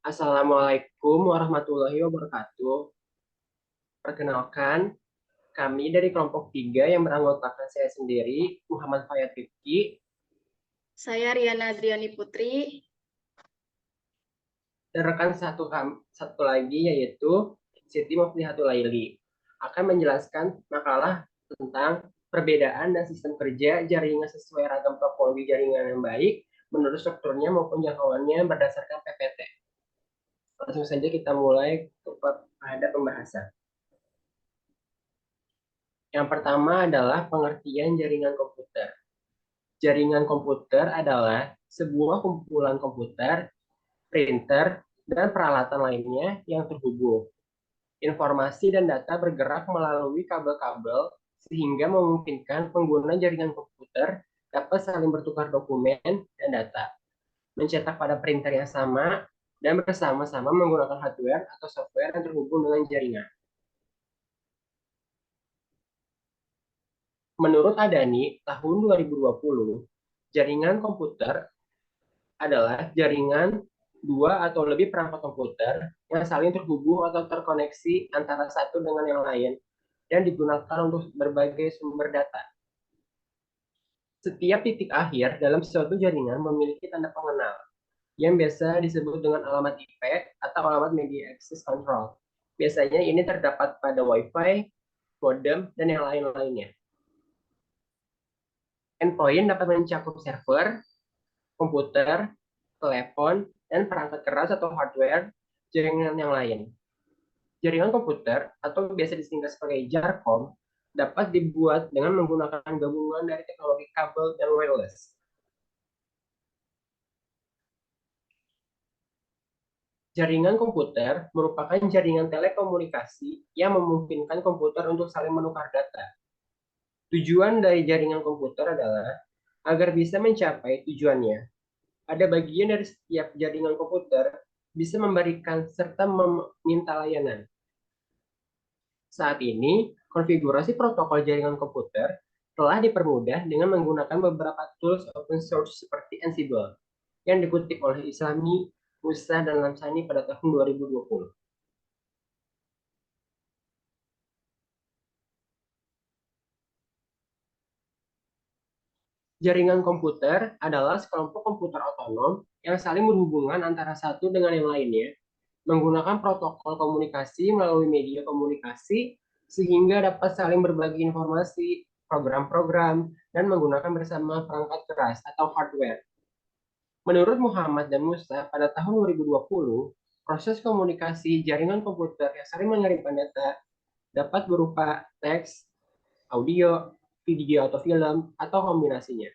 Assalamualaikum warahmatullahi wabarakatuh. Perkenalkan, kami dari kelompok 3 yang beranggotakan saya sendiri, Muhammad Fayat Rifki, Saya Riana Adriani Putri. dan rekan satu lagi yaitu Siti Muflihatul Laili akan menjelaskan makalah tentang perbedaan dan sistem kerja jaringan sesuai ragam topologi jaringan yang baik menurut strukturnya maupun jangkauannya berdasarkan PPT. Langsung saja kita mulai pada pembahasan. Yang pertama adalah pengertian jaringan komputer. Jaringan komputer adalah sebuah kumpulan komputer, printer, dan peralatan lainnya yang terhubung. Informasi dan data bergerak melalui kabel-kabel sehingga memungkinkan pengguna jaringan komputer dapat saling bertukar dokumen dan data, mencetak pada printer yang sama, dan bersama-sama menggunakan hardware atau software yang terhubung dengan jaringan. Menurut Adani, tahun 2020, jaringan komputer adalah jaringan dua atau lebih perangkat komputer yang saling terhubung atau terkoneksi antara satu dengan yang lain dan digunakan untuk berbagai sumber data. Setiap titik akhir dalam suatu jaringan memiliki tanda pengenal yang biasa disebut dengan alamat IP atau alamat Media Access Control. Biasanya ini terdapat pada Wi-Fi, modem, dan yang lain-lainnya. Endpoint dapat mencakup server, komputer, telepon, dan perangkat keras atau hardware jaringan yang lain. Jaringan komputer, atau biasa disingkat sebagai JARCOM, dapat dibuat dengan menggunakan gabungan dari teknologi kabel dan wireless. Jaringan komputer merupakan jaringan telekomunikasi yang memungkinkan komputer untuk saling menukar data. Tujuan dari jaringan komputer adalah agar bisa mencapai tujuannya. Ada bagian dari setiap jaringan komputer bisa memberikan serta meminta layanan. Saat ini, konfigurasi protokol jaringan komputer telah dipermudah dengan menggunakan beberapa tools open source seperti Ansible yang dikutip oleh Islami, Musa, dan Lamsani pada tahun 2020. Jaringan komputer adalah sekelompok komputer otonom yang saling berhubungan antara satu dengan yang lainnya, menggunakan protokol komunikasi melalui media komunikasi sehingga dapat saling berbagi informasi, program-program, dan menggunakan bersama perangkat keras atau hardware. Menurut Muhammad dan Musa, pada tahun 2020, proses komunikasi jaringan komputer yang saling mengirimkan data dapat berupa teks, audio, video atau film, atau kombinasinya.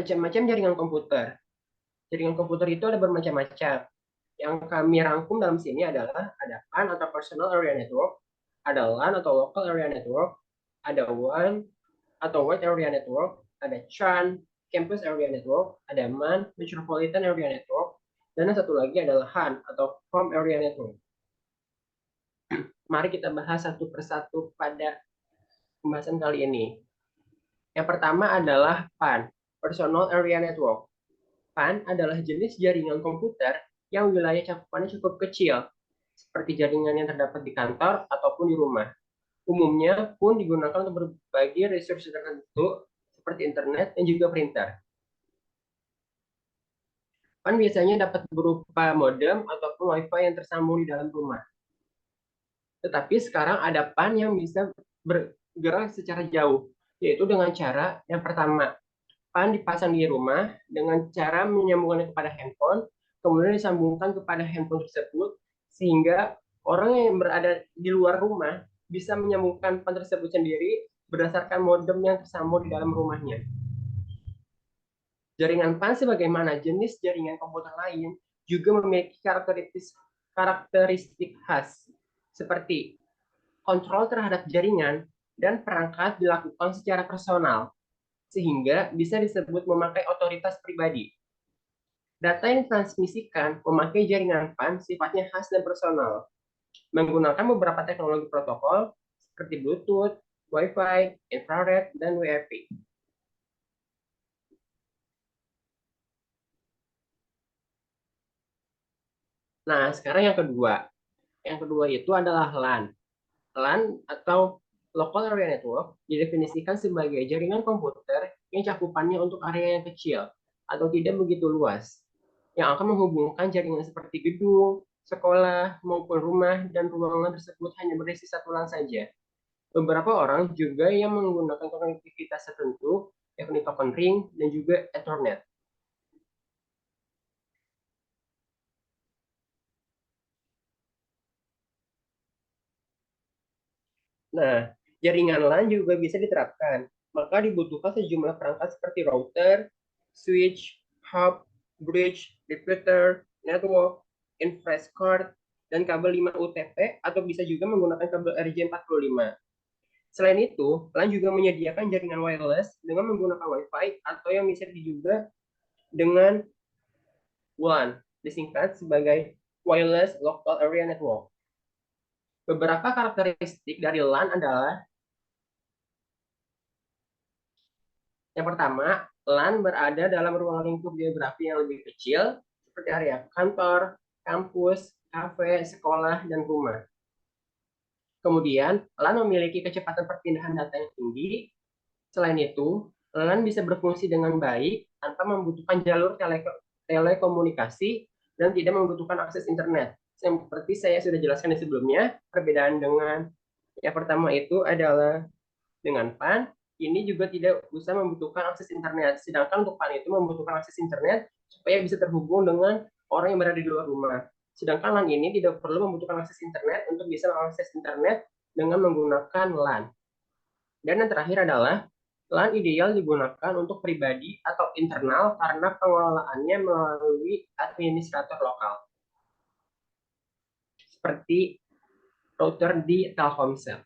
Macam-macam jaringan komputer. Jaringan komputer itu ada bermacam-macam. Yang kami rangkum dalam sini adalah ada PAN atau Personal Area Network, ada LAN atau Local Area Network, ada WAN atau Wide Area Network, ada CHAN, Campus Area Network, ada MAN, Metropolitan Area Network, dan yang satu lagi adalah HAN atau Home Area Network. Mari kita bahas satu persatu pada pembahasan kali ini. Yang pertama adalah PAN, Personal Area Network. PAN adalah jenis jaringan komputer yang wilayah cakupannya cukup kecil, seperti jaringan yang terdapat di kantor ataupun di rumah. Umumnya pun digunakan untuk berbagi resource tertentu seperti internet dan juga printer. PAN biasanya dapat berupa modem ataupun WiFi yang tersambung di dalam rumah. Tetapi sekarang ada PAN yang bisa bergerak secara jauh, yaitu dengan cara yang pertama, PAN dipasang di rumah dengan cara menyambungkannya kepada handphone, kemudian disambungkan kepada handphone tersebut, sehingga orang yang berada di luar rumah bisa menyambungkan PAN tersebut sendiri berdasarkan modem yang tersambung di dalam rumahnya. Jaringan PAN sebagaimana jenis jaringan komputer lain juga memiliki karakteristik khas, seperti kontrol terhadap jaringan dan perangkat dilakukan secara personal, sehingga bisa disebut memakai otoritas pribadi. Data yang ditransmisikan memakai jaringan PAN sifatnya khas dan personal, menggunakan beberapa teknologi protokol seperti Bluetooth, Wi-Fi, infrared, dan WiFi. Nah, sekarang yang kedua. Yang kedua itu adalah LAN. LAN atau Local Area Network didefinisikan sebagai jaringan komputer yang cakupannya untuk area yang kecil atau tidak begitu luas, yang akan menghubungkan jaringan seperti gedung, sekolah, maupun rumah dan ruangan tersebut hanya berisi satu LAN saja. Beberapa orang juga yang menggunakan konektivitas tertentu, yakni token ring dan juga Ethernet. Nah, jaringan LAN juga bisa diterapkan. Maka dibutuhkan sejumlah perangkat seperti router, switch, hub, bridge, repeater, network, inference card, dan kabel 5 UTP atau bisa juga menggunakan kabel RJ45. Selain itu, LAN juga menyediakan jaringan wireless dengan menggunakan Wi-Fi atau yang bisa juga dengan WLAN, disingkat sebagai Wireless Local Area Network. Beberapa karakteristik dari LAN adalah yang pertama, LAN berada dalam ruang lingkup geografi yang lebih kecil, seperti area kantor, kampus, kafe, sekolah, dan rumah. Kemudian, LAN memiliki kecepatan perpindahan data yang tinggi. Selain itu, LAN bisa berfungsi dengan baik tanpa membutuhkan jalur telekomunikasi dan tidak membutuhkan akses internet. Seperti saya sudah jelaskan di sebelumnya, perbedaan dengan yang pertama itu adalah dengan PAN, ini juga tidak usah membutuhkan akses internet. Sedangkan untuk PAN itu membutuhkan akses internet supaya bisa terhubung dengan orang yang berada di luar rumah. Sedangkan LAN ini tidak perlu membutuhkan akses internet untuk bisa mengakses internet dengan menggunakan LAN. Dan yang terakhir adalah LAN ideal digunakan untuk pribadi atau internal karena pengelolaannya melalui administrator lokal, seperti router di Telkomsel.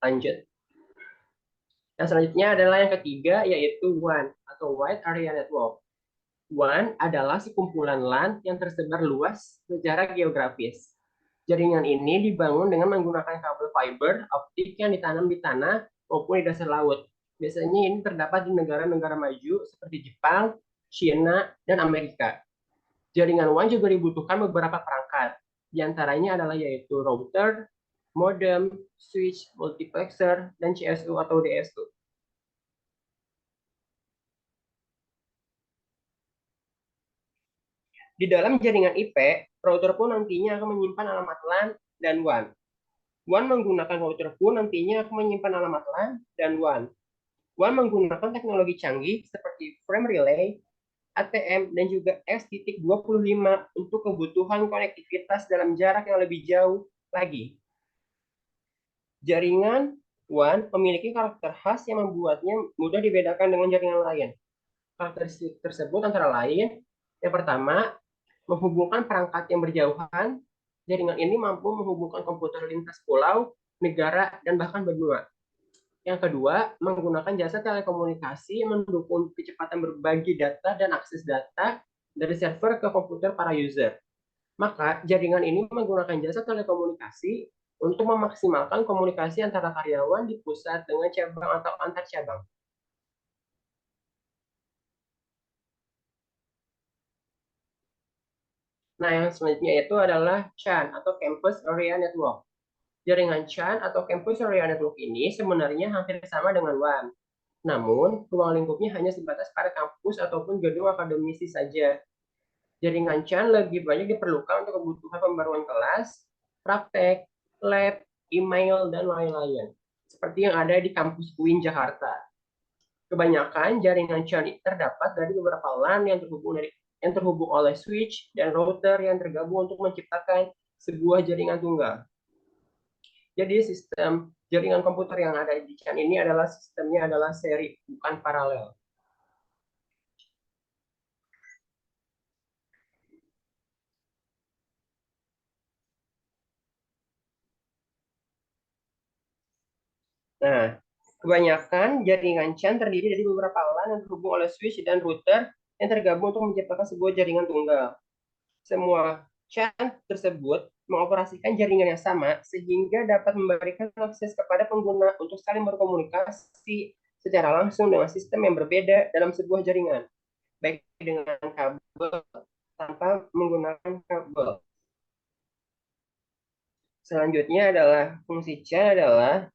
Lanjut. Yang selanjutnya adalah yang ketiga, yaitu WAN atau Wide Area Network. WAN adalah sekumpulan LAN yang tersebar luas secara geografis. Jaringan ini dibangun dengan menggunakan kabel fiber optik yang ditanam di tanah maupun di dasar laut. Biasanya ini terdapat di negara-negara maju seperti Jepang, China, dan Amerika. Jaringan WAN juga dibutuhkan beberapa perangkat. Di antaranya adalah yaitu router, modem, switch, multiplexer, dan CSU atau DSU. Di dalam jaringan IP, router pun nantinya akan menyimpan alamat LAN dan WAN. WAN menggunakan router pun nantinya akan menyimpan alamat LAN dan WAN. WAN menggunakan teknologi canggih seperti frame relay, ATM, dan juga S.25 untuk kebutuhan konektivitas dalam jarak yang lebih jauh lagi. Jaringan WAN memiliki karakter khas yang membuatnya mudah dibedakan dengan jaringan lain. Karakteristik tersebut antara lain, yang pertama, menghubungkan perangkat yang berjauhan. Jaringan ini mampu menghubungkan komputer lintas pulau, negara, dan bahkan benua. Yang kedua, menggunakan jasa telekomunikasi yang mendukung kecepatan berbagi data dan akses data dari server ke komputer para user. Maka, jaringan ini menggunakan jasa telekomunikasi untuk memaksimalkan komunikasi antara karyawan di pusat dengan cabang atau antar cabang. Nah, yang selanjutnya itu adalah CAN atau Campus Area Network. Jaringan CAN atau Campus Area Network ini sebenarnya hampir sama dengan WAN. Namun, ruang lingkupnya hanya sebatas pada kampus ataupun gedung akademisi saja. Jaringan CAN lebih banyak diperlukan untuk kebutuhan pembaruan kelas, praktek, lab, email, dan lain-lain. Seperti yang ada di kampus UIN Jakarta. Kebanyakan jaringan CAN terdapat dari beberapa LAN yang terhubung oleh switch dan router yang tergabung untuk menciptakan sebuah jaringan tunggal. Jadi sistem jaringan komputer yang ada di CAN ini adalah sistemnya adalah seri, bukan paralel. Nah, kebanyakan jaringan CAN terdiri dari beberapa LAN yang terhubung oleh switch dan router yang tergabung untuk menciptakan sebuah jaringan tunggal. Semua CAN tersebut mengoperasikan jaringan yang sama sehingga dapat memberikan akses kepada pengguna untuk saling berkomunikasi secara langsung dengan sistem yang berbeda dalam sebuah jaringan, baik dengan kabel tanpa menggunakan kabel. Selanjutnya adalah fungsi C adalah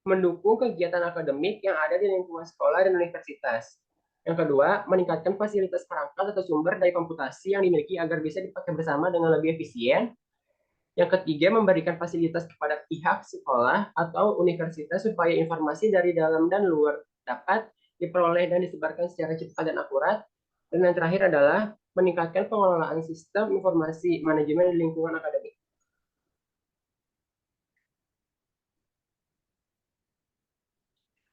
mendukung kegiatan akademik yang ada di lingkungan sekolah dan universitas. Yang kedua, meningkatkan fasilitas perangkat atau sumber daya komputasi yang dimiliki agar bisa dipakai bersama dengan lebih efisien. Yang ketiga, memberikan fasilitas kepada pihak sekolah atau universitas supaya informasi dari dalam dan luar dapat diperoleh dan disebarkan secara cepat dan akurat. Dan yang terakhir adalah meningkatkan pengelolaan sistem informasi manajemen di lingkungan akademik.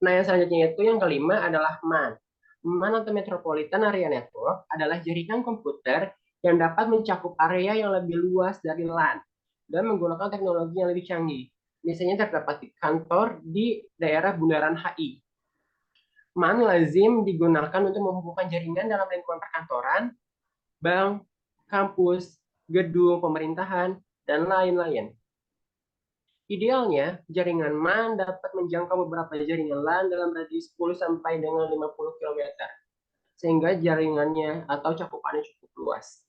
Nah, yang selanjutnya itu yang kelima adalah MAN. MAN atau Metropolitan Area Network adalah jaringan komputer yang dapat mencakup area yang lebih luas dari LAN dan menggunakan teknologi yang lebih canggih. Misalnya terdapat di kantor di daerah bundaran HI. MAN lazim digunakan untuk menghubungkan jaringan dalam lingkungan perkantoran, bank, kampus, gedung pemerintahan, dan lain-lain. Idealnya, jaringan MAN dapat menjangkau beberapa jaringan LAN dalam radius 10 sampai dengan 50 km, sehingga jaringannya atau cakupannya cukup luas.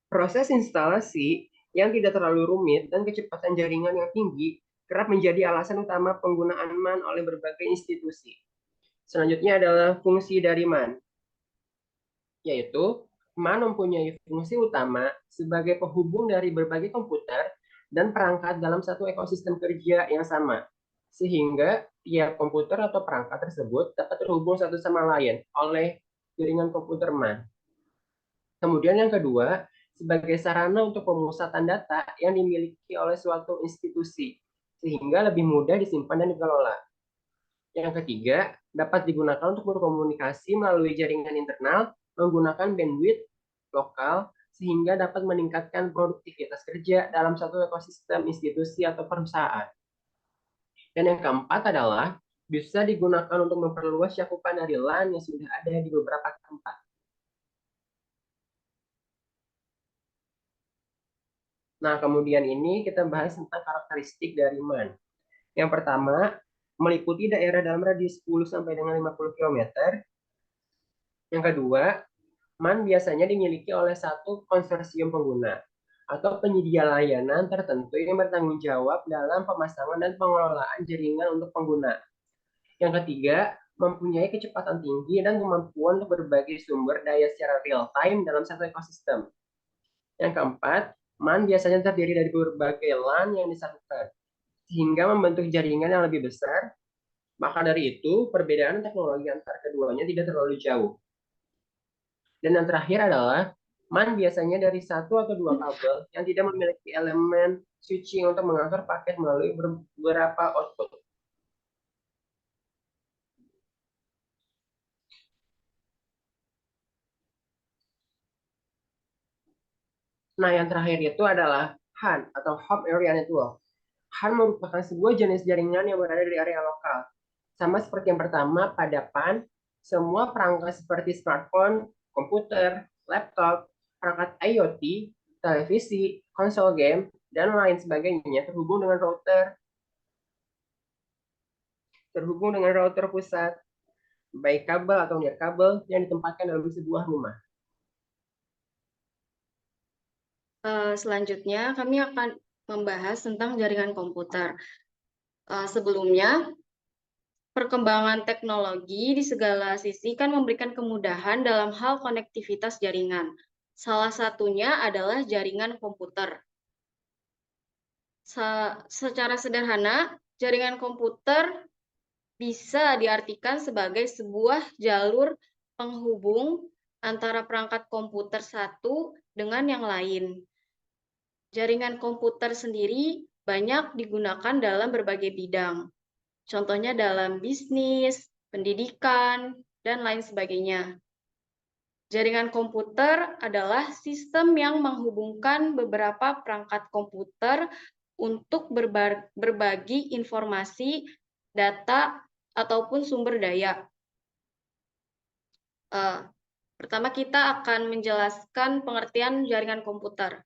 Proses instalasi yang tidak terlalu rumit dan kecepatan jaringan yang tinggi kerap menjadi alasan utama penggunaan MAN oleh berbagai institusi. Selanjutnya adalah fungsi dari MAN, yaitu MAN mempunyai fungsi utama sebagai penghubung dari berbagai komputer dan perangkat dalam satu ekosistem kerja yang sama, sehingga tiap komputer atau perangkat tersebut dapat terhubung satu sama lain oleh jaringan komputer MAN. Kemudian yang kedua, sebagai sarana untuk pemusatan data yang dimiliki oleh suatu institusi, sehingga lebih mudah disimpan dan dikelola. Yang ketiga, dapat digunakan untuk berkomunikasi melalui jaringan internal menggunakan bandwidth lokal sehingga dapat meningkatkan produktivitas kerja dalam satu ekosistem institusi atau perusahaan. Dan yang keempat adalah bisa digunakan untuk memperluas cakupan dari LAN yang sudah ada di beberapa tempat. Nah, kemudian ini kita bahas tentang karakteristik dari MAN. Yang pertama, meliputi daerah dalam radius 10 sampai dengan 50 km. Yang kedua, MAN biasanya dimiliki oleh satu konsorsium pengguna atau penyedia layanan tertentu yang bertanggung jawab dalam pemasangan dan pengelolaan jaringan untuk pengguna. Yang ketiga, mempunyai kecepatan tinggi dan kemampuan untuk berbagi sumber daya secara real time dalam satu ekosistem. Yang keempat, MAN biasanya terdiri dari berbagai LAN yang disatukan, sehingga membentuk jaringan yang lebih besar. Maka dari itu, perbedaan teknologi antar keduanya tidak terlalu jauh. Dan yang terakhir adalah MAN biasanya dari satu atau dua kabel yang tidak memiliki elemen switching untuk mengatur paket melalui beberapa output. Nah, yang terakhir itu adalah HAN atau Hub Area Network. HAN merupakan sebuah jenis jaringan yang berada di area lokal. Sama seperti yang pertama, pada PAN, semua perangkat seperti smartphone, komputer, laptop, perangkat IoT, televisi, konsol game, dan lain sebagainya terhubung dengan router pusat, baik kabel atau nirkabel yang ditempatkan dalam sebuah rumah. Selanjutnya, kami akan membahas tentang jaringan komputer. Sebelumnya, perkembangan teknologi di segala sisi kan memberikan kemudahan dalam hal konektivitas jaringan. Salah satunya adalah jaringan komputer. Secara sederhana, jaringan komputer bisa diartikan sebagai sebuah jalur penghubung antara perangkat komputer satu dengan yang lain. Jaringan komputer sendiri banyak digunakan dalam berbagai bidang. Contohnya dalam bisnis, pendidikan, dan lain sebagainya. Jaringan komputer adalah sistem yang menghubungkan beberapa perangkat komputer untuk berbagi informasi, data, ataupun sumber daya. Pertama, kita akan menjelaskan pengertian jaringan komputer.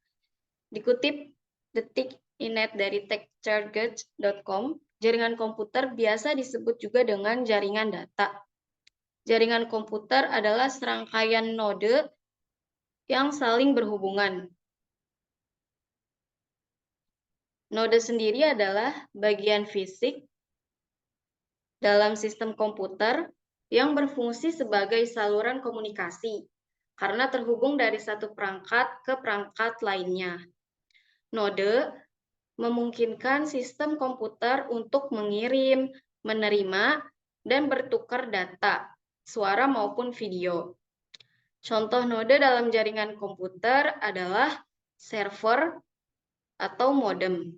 Dikutip detik.inet dari techcharges.com, jaringan komputer biasa disebut juga dengan jaringan data. Jaringan komputer adalah serangkaian node yang saling berhubungan. Node sendiri adalah bagian fisik dalam sistem komputer yang berfungsi sebagai saluran komunikasi karena terhubung dari satu perangkat ke perangkat lainnya. Node memungkinkan sistem komputer untuk mengirim, menerima, dan bertukar data, suara maupun video. Contoh node dalam jaringan komputer adalah server atau modem.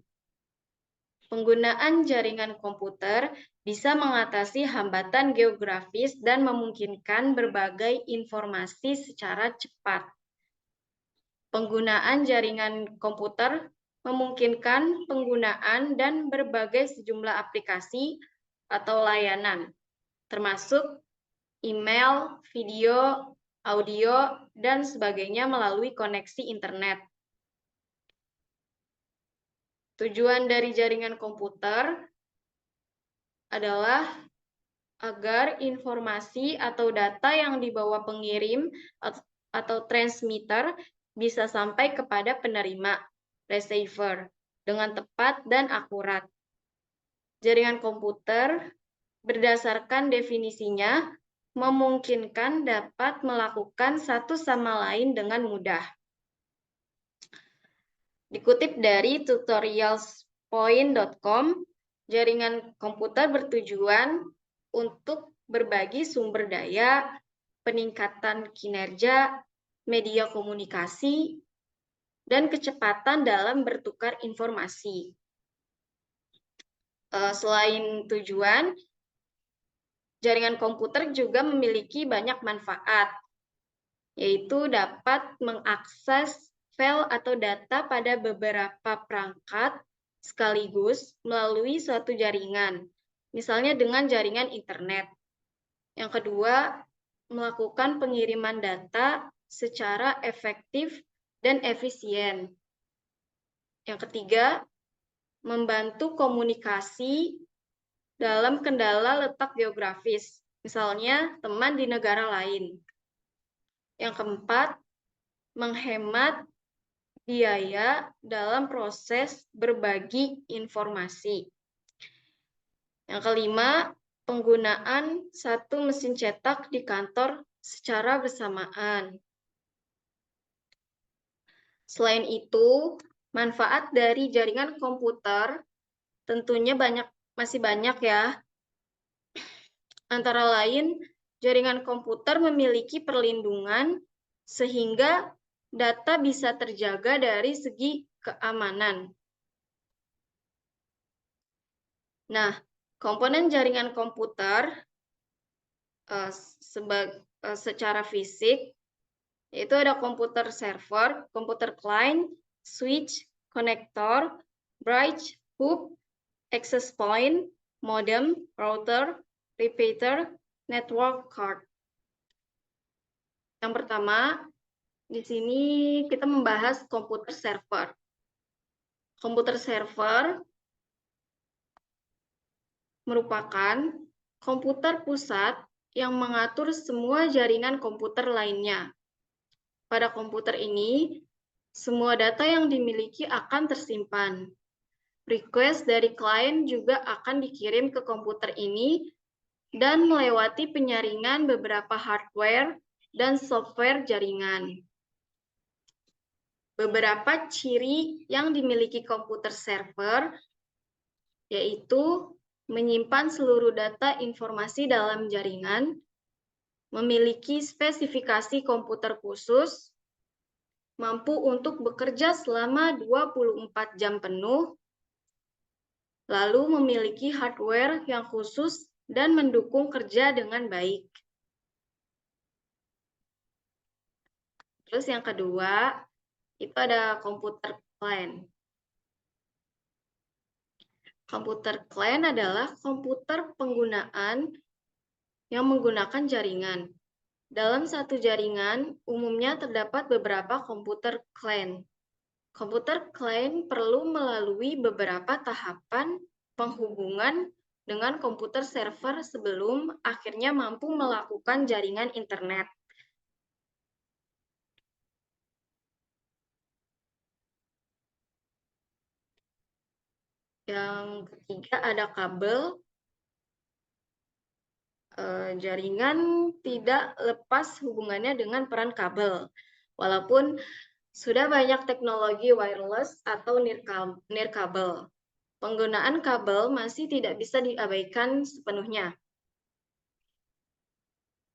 Penggunaan jaringan komputer bisa mengatasi hambatan geografis dan memungkinkan berbagai informasi secara cepat. Penggunaan jaringan komputer memungkinkan penggunaan dan berbagai sejumlah aplikasi atau layanan, termasuk email, video, audio, dan sebagainya melalui koneksi internet. Tujuan dari jaringan komputer adalah agar informasi atau data yang dibawa pengirim atau transmitter bisa sampai kepada penerima, receiver, dengan tepat dan akurat. Jaringan komputer berdasarkan definisinya memungkinkan dapat melakukan satu sama lain dengan mudah. Dikutip dari tutorialspoint.com, jaringan komputer bertujuan untuk berbagi sumber daya, peningkatan kinerja, media komunikasi, dan kecepatan dalam bertukar informasi. Selain tujuan, jaringan komputer juga memiliki banyak manfaat, yaitu dapat mengakses file atau data pada beberapa perangkat sekaligus melalui suatu jaringan, misalnya dengan jaringan internet. Yang kedua, melakukan pengiriman data secara efektif dan efisien. Yang ketiga, membantu komunikasi dalam kendala letak geografis, misalnya teman di negara lain. Yang keempat, menghemat biaya dalam proses berbagi informasi. Yang kelima, penggunaan satu mesin cetak di kantor secara bersamaan. Selain itu, manfaat dari jaringan komputer tentunya masih banyak ya. Antara lain, jaringan komputer memiliki perlindungan sehingga data bisa terjaga dari segi keamanan. Nah, komponen jaringan komputer secara fisik, yaitu ada komputer server, komputer client, switch, konektor, bridge, hub, access point, modem, router, repeater, network card. Yang pertama, di sini kita membahas komputer server. Komputer server merupakan komputer pusat yang mengatur semua jaringan komputer lainnya. Pada komputer ini, semua data yang dimiliki akan tersimpan. Request dari klien juga akan dikirim ke komputer ini dan melewati penyaringan beberapa hardware dan software jaringan. Beberapa ciri yang dimiliki komputer server yaitu menyimpan seluruh data informasi dalam jaringan, memiliki spesifikasi komputer khusus, mampu untuk bekerja selama 24 jam penuh, lalu memiliki hardware yang khusus dan mendukung kerja dengan baik. Terus yang kedua, itu ada komputer client. Komputer client adalah komputer penggunaan yang menggunakan jaringan. Dalam satu jaringan, umumnya terdapat beberapa komputer client. Komputer client perlu melalui beberapa tahapan penghubungan dengan komputer server sebelum akhirnya mampu melakukan jaringan internet. Yang ketiga ada kabel. Jaringan tidak lepas hubungannya dengan peran kabel. Walaupun sudah banyak teknologi wireless atau nirkabel, penggunaan kabel masih tidak bisa diabaikan sepenuhnya.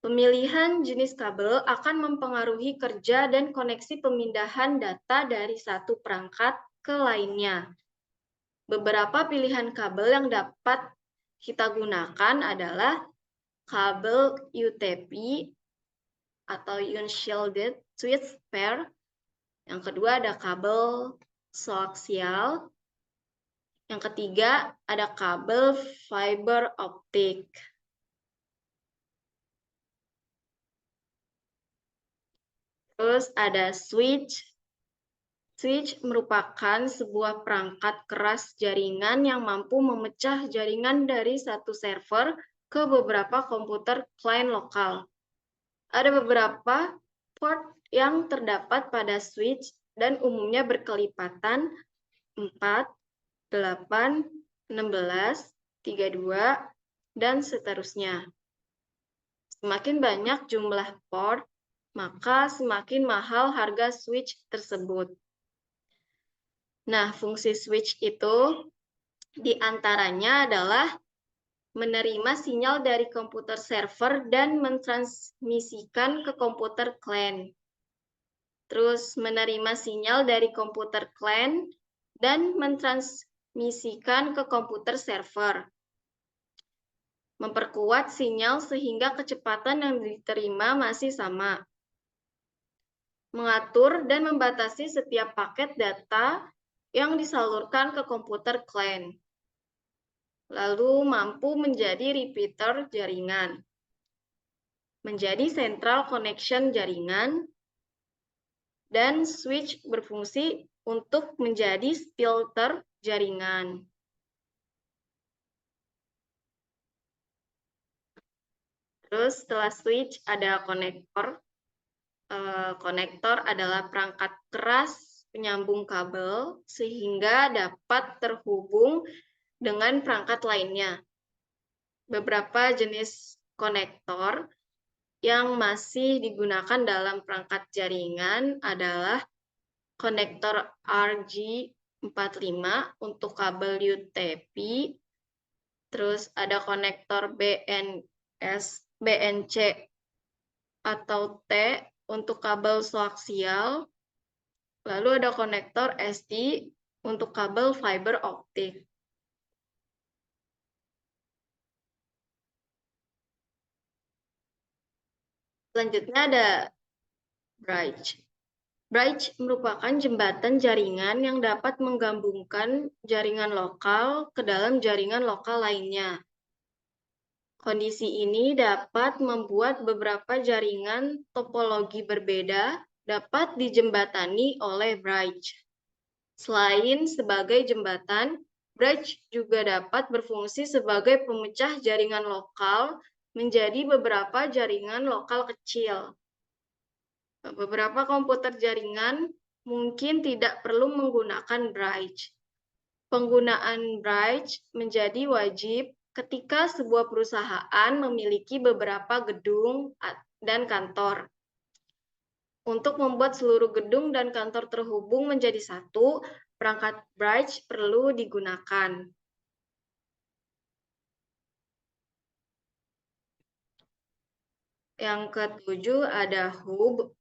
Pemilihan jenis kabel akan mempengaruhi kerja dan koneksi pemindahan data dari satu perangkat ke lainnya. Beberapa pilihan kabel yang dapat kita gunakan adalah kabel UTP atau Unshielded Switch Pair. Yang kedua ada kabel koaksial. Yang ketiga ada kabel fiber optik. Terus ada switch. Switch merupakan sebuah perangkat keras jaringan yang mampu memecah jaringan dari satu server ke beberapa komputer klien lokal. Ada beberapa port yang terdapat pada switch dan umumnya berkelipatan 4, 8, 16, 32, dan seterusnya. Semakin banyak jumlah port, maka semakin mahal harga switch tersebut. Nah, fungsi switch itu diantaranya adalah menerima sinyal dari komputer server dan mentransmisikan ke komputer client. Terus menerima sinyal dari komputer client dan mentransmisikan ke komputer server. Memperkuat sinyal sehingga kecepatan yang diterima masih sama. Mengatur dan membatasi setiap paket data yang disalurkan ke komputer client. Lalu mampu menjadi repeater jaringan. Menjadi central connection jaringan. Dan switch berfungsi untuk menjadi filter jaringan. Terus setelah switch ada konektor. Konektor adalah perangkat keras penyambung kabel sehingga dapat terhubung dengan perangkat lainnya. Beberapa jenis konektor yang masih digunakan dalam perangkat jaringan adalah konektor RJ45 untuk kabel UTP, terus ada konektor BNC atau T untuk kabel koaksial, lalu ada konektor SD untuk kabel fiber optik. Selanjutnya ada bridge. Bridge merupakan jembatan jaringan yang dapat menggabungkan jaringan lokal ke dalam jaringan lokal lainnya. Kondisi ini dapat membuat beberapa jaringan topologi berbeda dapat dijembatani oleh bridge. Selain sebagai jembatan, bridge juga dapat berfungsi sebagai pemecah jaringan lokal menjadi beberapa jaringan lokal kecil. Beberapa komputer jaringan mungkin tidak perlu menggunakan bridge. Penggunaan bridge menjadi wajib ketika sebuah perusahaan memiliki beberapa gedung dan kantor. Untuk membuat seluruh gedung dan kantor terhubung menjadi satu, perangkat bridge perlu digunakan. Yang ketujuh ada hub.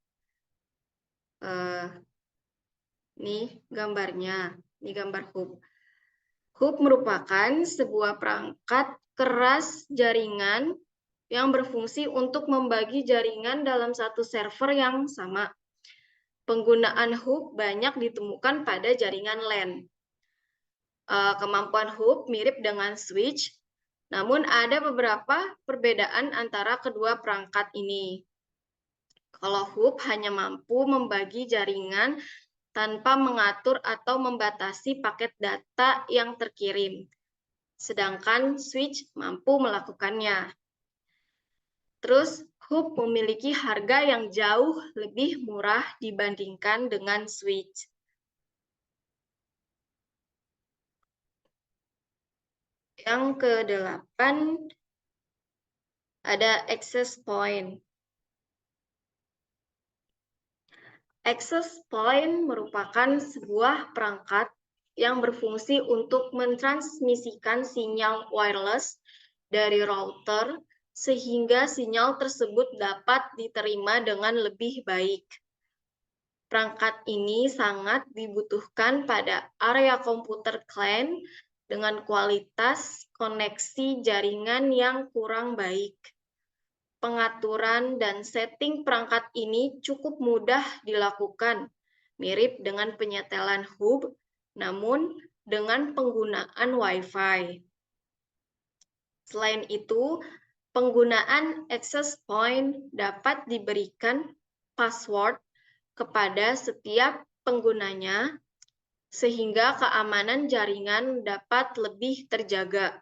Nih gambarnya, ini gambar hub. Hub merupakan sebuah perangkat keras jaringan yang berfungsi untuk membagi jaringan dalam satu server yang sama. Penggunaan hub banyak ditemukan pada jaringan LAN. Kemampuan hub mirip dengan switch, namun ada beberapa perbedaan antara kedua perangkat ini. Kalau hub hanya mampu membagi jaringan tanpa mengatur atau membatasi paket data yang terkirim. Sedangkan switch mampu melakukannya. Terus, hub memiliki harga yang jauh lebih murah dibandingkan dengan switch. Yang ke-8 ada access point. Access point merupakan sebuah perangkat yang berfungsi untuk mentransmisikan sinyal wireless dari router sehingga sinyal tersebut dapat diterima dengan lebih baik. Perangkat ini sangat dibutuhkan pada area komputer klien dengan kualitas koneksi jaringan yang kurang baik. Pengaturan dan setting perangkat ini cukup mudah dilakukan, mirip dengan penyetelan hub, namun dengan penggunaan Wi-Fi. Selain itu, penggunaan access point dapat diberikan password kepada setiap penggunanya, sehingga keamanan jaringan dapat lebih terjaga.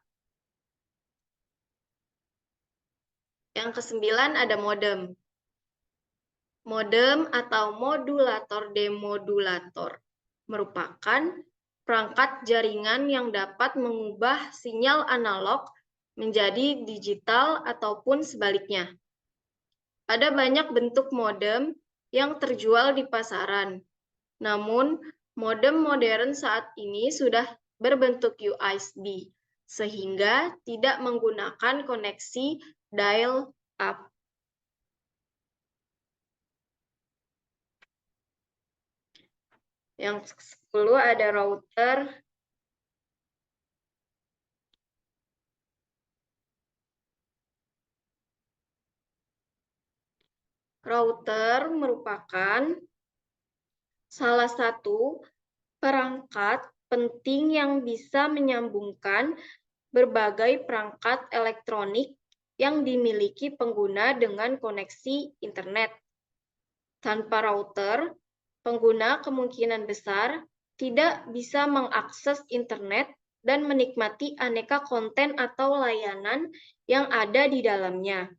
Yang ke-9 ada modem. Modem atau modulator demodulator merupakan perangkat jaringan yang dapat mengubah sinyal analog menjadi digital ataupun sebaliknya. Ada banyak bentuk modem yang terjual di pasaran. Namun, modem modern saat ini sudah berbentuk USB, sehingga tidak menggunakan koneksi dial-up. Yang ke-10 ada router. Router merupakan salah satu perangkat penting yang bisa menyambungkan berbagai perangkat elektronik yang dimiliki pengguna dengan koneksi internet. Tanpa router, pengguna kemungkinan besar tidak bisa mengakses internet dan menikmati aneka konten atau layanan yang ada di dalamnya.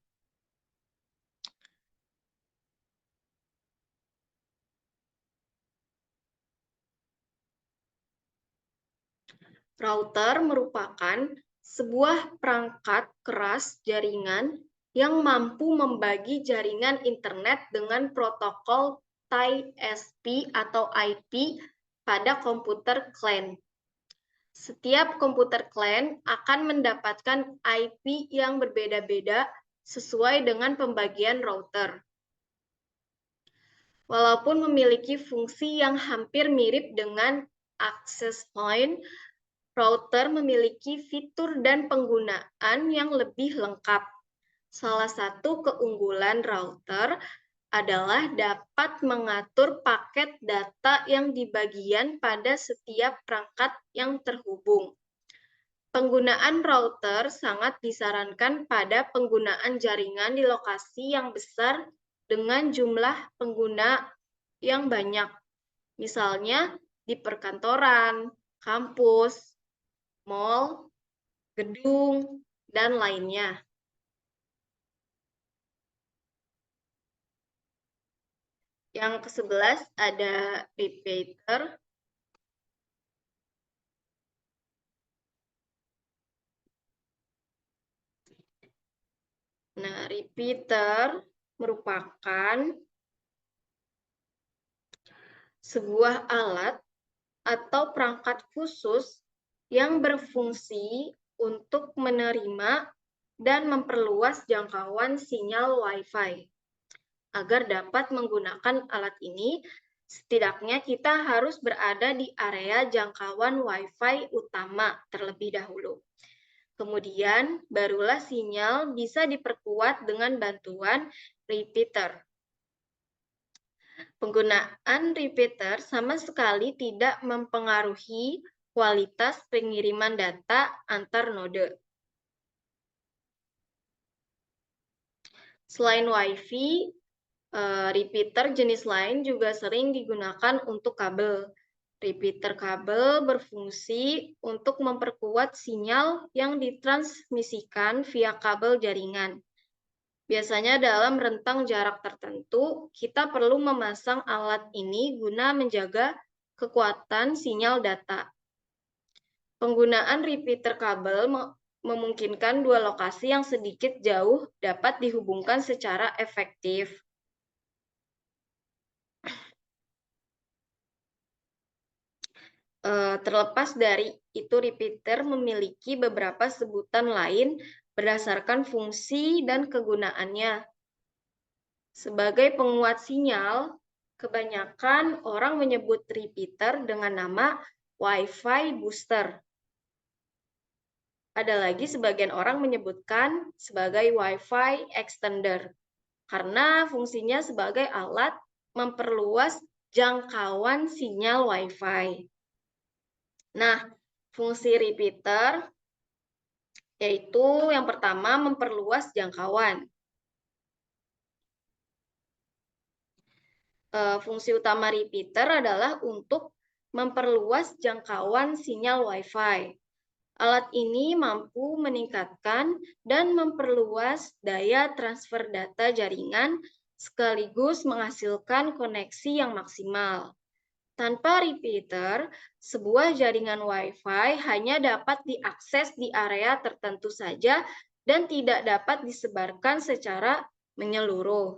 Router merupakan sebuah perangkat keras jaringan yang mampu membagi jaringan internet dengan protokol TCP atau IP pada komputer klien. Setiap komputer klien akan mendapatkan IP yang berbeda-beda sesuai dengan pembagian router. Walaupun memiliki fungsi yang hampir mirip dengan access point, router memiliki fitur dan penggunaan yang lebih lengkap. Salah satu keunggulan router adalah dapat mengatur paket data yang dibagian pada setiap perangkat yang terhubung. Penggunaan router sangat disarankan pada penggunaan jaringan di lokasi yang besar dengan jumlah pengguna yang banyak, misalnya di perkantoran, kampus, mall, gedung, dan lainnya. Yang ke-11 ada repeater. Nah, repeater merupakan sebuah alat atau perangkat khusus yang berfungsi untuk menerima dan memperluas jangkauan sinyal Wi-Fi. Agar dapat menggunakan alat ini, setidaknya kita harus berada di area jangkauan Wi-Fi utama terlebih dahulu. Kemudian, barulah sinyal bisa diperkuat dengan bantuan repeater. Penggunaan repeater sama sekali tidak mempengaruhi kualitas pengiriman data antar node. Selain Wi-Fi, Repeater jenis lain juga sering digunakan untuk kabel. Repeater kabel berfungsi untuk memperkuat sinyal yang ditransmisikan via kabel jaringan. Biasanya dalam rentang jarak tertentu, kita perlu memasang alat ini guna menjaga kekuatan sinyal data. Penggunaan repeater kabel memungkinkan dua lokasi yang sedikit jauh dapat dihubungkan secara efektif. Terlepas dari itu, repeater memiliki beberapa sebutan lain berdasarkan fungsi dan kegunaannya. Sebagai penguat sinyal, kebanyakan orang menyebut repeater dengan nama Wi-Fi booster. Ada lagi sebagian orang menyebutkan sebagai Wi-Fi extender, karena fungsinya sebagai alat memperluas jangkauan sinyal Wi-Fi. Nah, fungsi repeater yaitu yang pertama memperluas jangkauan. Fungsi utama repeater adalah untuk memperluas jangkauan sinyal Wi-Fi. Alat ini mampu meningkatkan dan memperluas daya transfer data jaringan sekaligus menghasilkan koneksi yang maksimal. Tanpa repeater, sebuah jaringan Wi-Fi hanya dapat diakses di area tertentu saja dan tidak dapat disebarkan secara menyeluruh.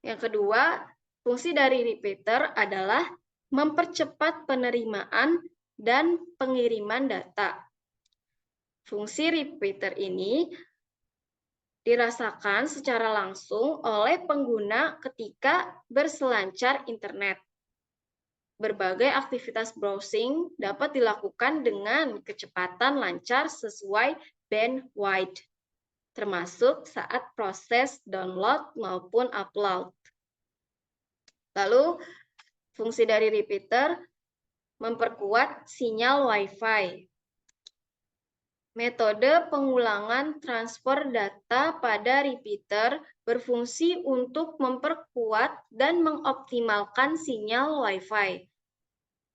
Yang kedua, fungsi dari repeater adalah mempercepat penerimaan dan pengiriman data. Fungsi repeater ini dirasakan secara langsung oleh pengguna ketika berselancar internet. Berbagai aktivitas browsing dapat dilakukan dengan kecepatan lancar sesuai bandwidth, termasuk saat proses download maupun upload. Lalu, fungsi dari repeater memperkuat sinyal Wi-Fi. Metode pengulangan transfer data pada repeater berfungsi untuk memperkuat dan mengoptimalkan sinyal Wi-Fi.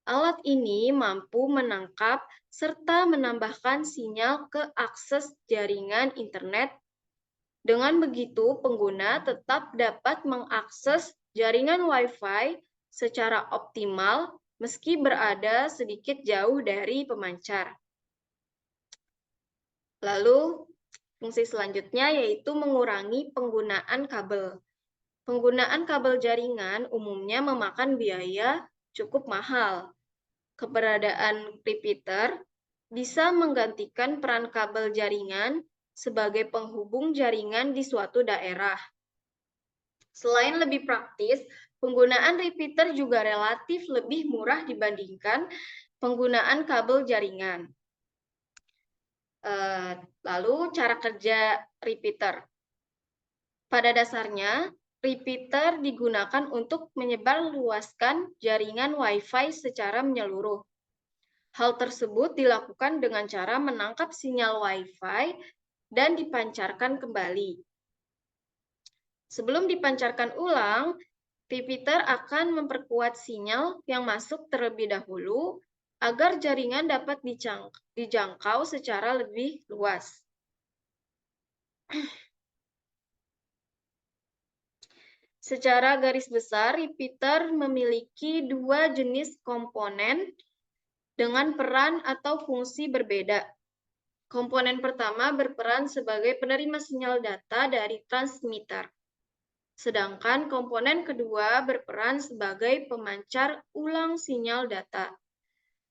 Alat ini mampu menangkap serta menambahkan sinyal ke akses jaringan internet. Dengan begitu, pengguna tetap dapat mengakses jaringan Wi-Fi secara optimal meski berada sedikit jauh dari pemancar. Lalu, fungsi selanjutnya yaitu mengurangi penggunaan kabel. Penggunaan kabel jaringan umumnya memakan biaya cukup mahal. Keberadaan repeater bisa menggantikan peran kabel jaringan sebagai penghubung jaringan di suatu daerah. Selain lebih praktis, penggunaan repeater juga relatif lebih murah dibandingkan penggunaan kabel jaringan. Lalu cara kerja repeater. Pada dasarnya, repeater digunakan untuk menyebarluaskan jaringan Wi-Fi secara menyeluruh. Hal tersebut dilakukan dengan cara menangkap sinyal Wi-Fi dan dipancarkan kembali. Sebelum dipancarkan ulang, repeater akan memperkuat sinyal yang masuk terlebih dahulu agar jaringan dapat dijangkau secara lebih luas. Secara garis besar, repeater memiliki dua jenis komponen dengan peran atau fungsi berbeda. Komponen pertama berperan sebagai penerima sinyal data dari transmitter. Sedangkan komponen kedua berperan sebagai pemancar ulang sinyal data.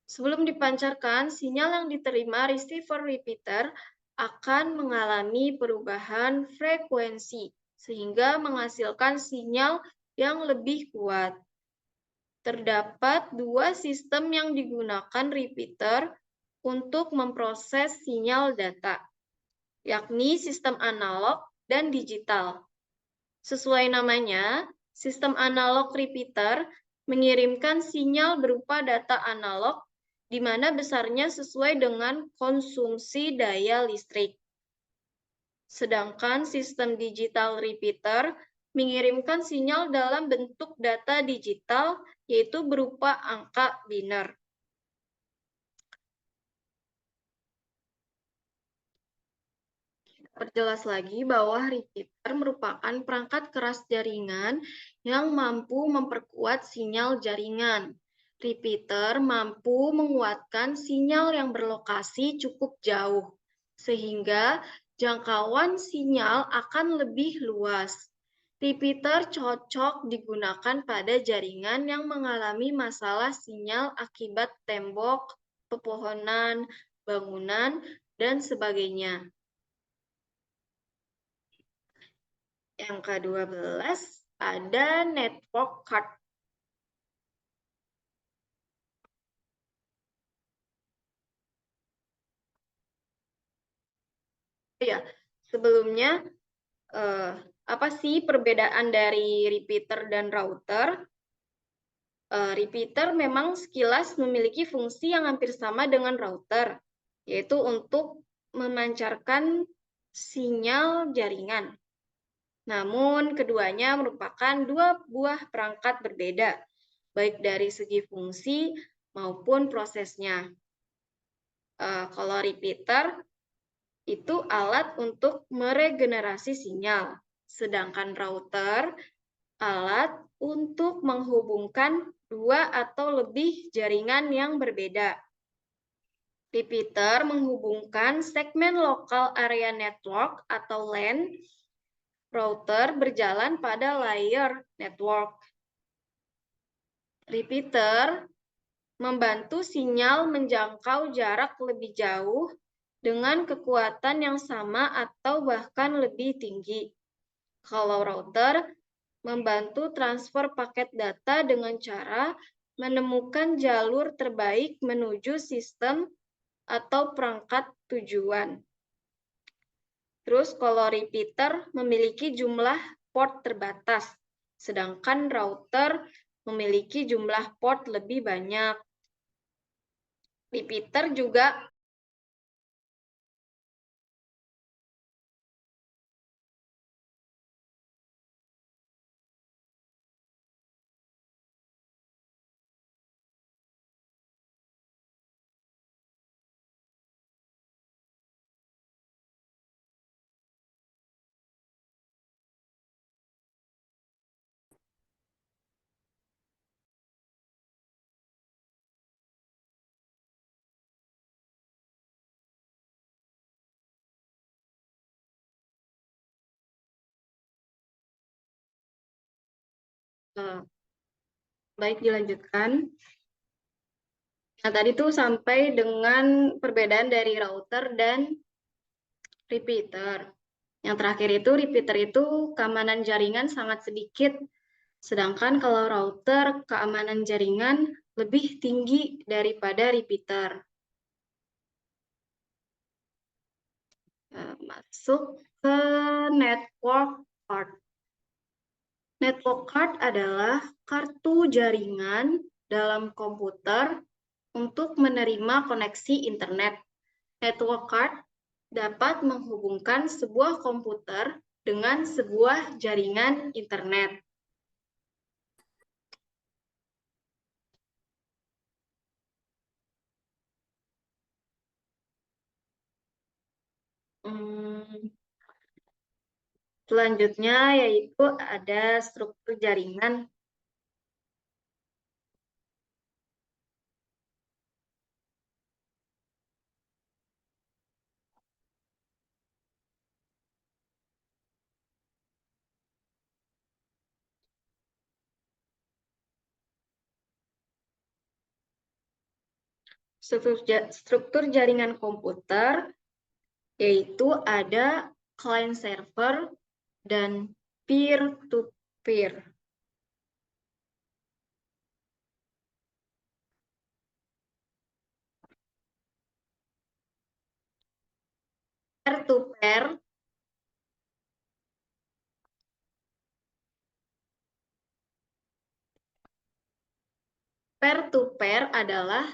Sebelum dipancarkan, sinyal yang diterima receiver repeater akan mengalami perubahan frekuensi sehingga menghasilkan sinyal yang lebih kuat. Terdapat dua sistem yang digunakan repeater untuk memproses sinyal data, yakni sistem analog dan digital. Sesuai namanya, sistem analog repeater mengirimkan sinyal berupa data analog di mana besarnya sesuai dengan konsumsi daya listrik. Sedangkan sistem digital repeater mengirimkan sinyal dalam bentuk data digital, yaitu berupa angka biner. Perjelas lagi bahwa repeater merupakan perangkat keras jaringan yang mampu memperkuat sinyal jaringan. Repeater mampu menguatkan sinyal yang berlokasi cukup jauh, sehingga jangkauan sinyal akan lebih luas. Repeater cocok digunakan pada jaringan yang mengalami masalah sinyal akibat tembok, pepohonan, bangunan, dan sebagainya. Yang ke-12 ada network card. Ya, sebelumnya apa sih perbedaan dari repeater dan router? Repeater memang sekilas memiliki fungsi yang hampir sama dengan router, yaitu untuk memancarkan sinyal jaringan. Namun, keduanya merupakan dua buah perangkat berbeda, baik dari segi fungsi maupun prosesnya. Kalau repeater itu alat untuk meregenerasi sinyal, sedangkan router alat untuk menghubungkan dua atau lebih jaringan yang berbeda. Repeater menghubungkan segmen lokal area network atau LAN. Router berjalan pada layer network. Repeater membantu sinyal menjangkau jarak lebih jauh dengan kekuatan yang sama atau bahkan lebih tinggi. Kalau router membantu transfer paket data dengan cara menemukan jalur terbaik menuju sistem atau perangkat tujuan. Terus kalau repeater memiliki jumlah port terbatas, sedangkan router memiliki jumlah port lebih banyak. Repeater juga baik dilanjutkan. Nah, tadi tuh sampai dengan perbedaan dari router dan repeater. Yang terakhir itu repeater itu keamanan jaringan sangat sedikit, sedangkan kalau router keamanan jaringan lebih tinggi daripada repeater. Masuk ke network card. Network card adalah kartu jaringan dalam komputer untuk menerima koneksi internet. Network card dapat menghubungkan sebuah komputer dengan sebuah jaringan internet. Selanjutnya yaitu ada struktur jaringan. Struktur jaringan komputer yaitu ada client server dan peer-to-peer. Peer-to-peer Peer-to-peer adalah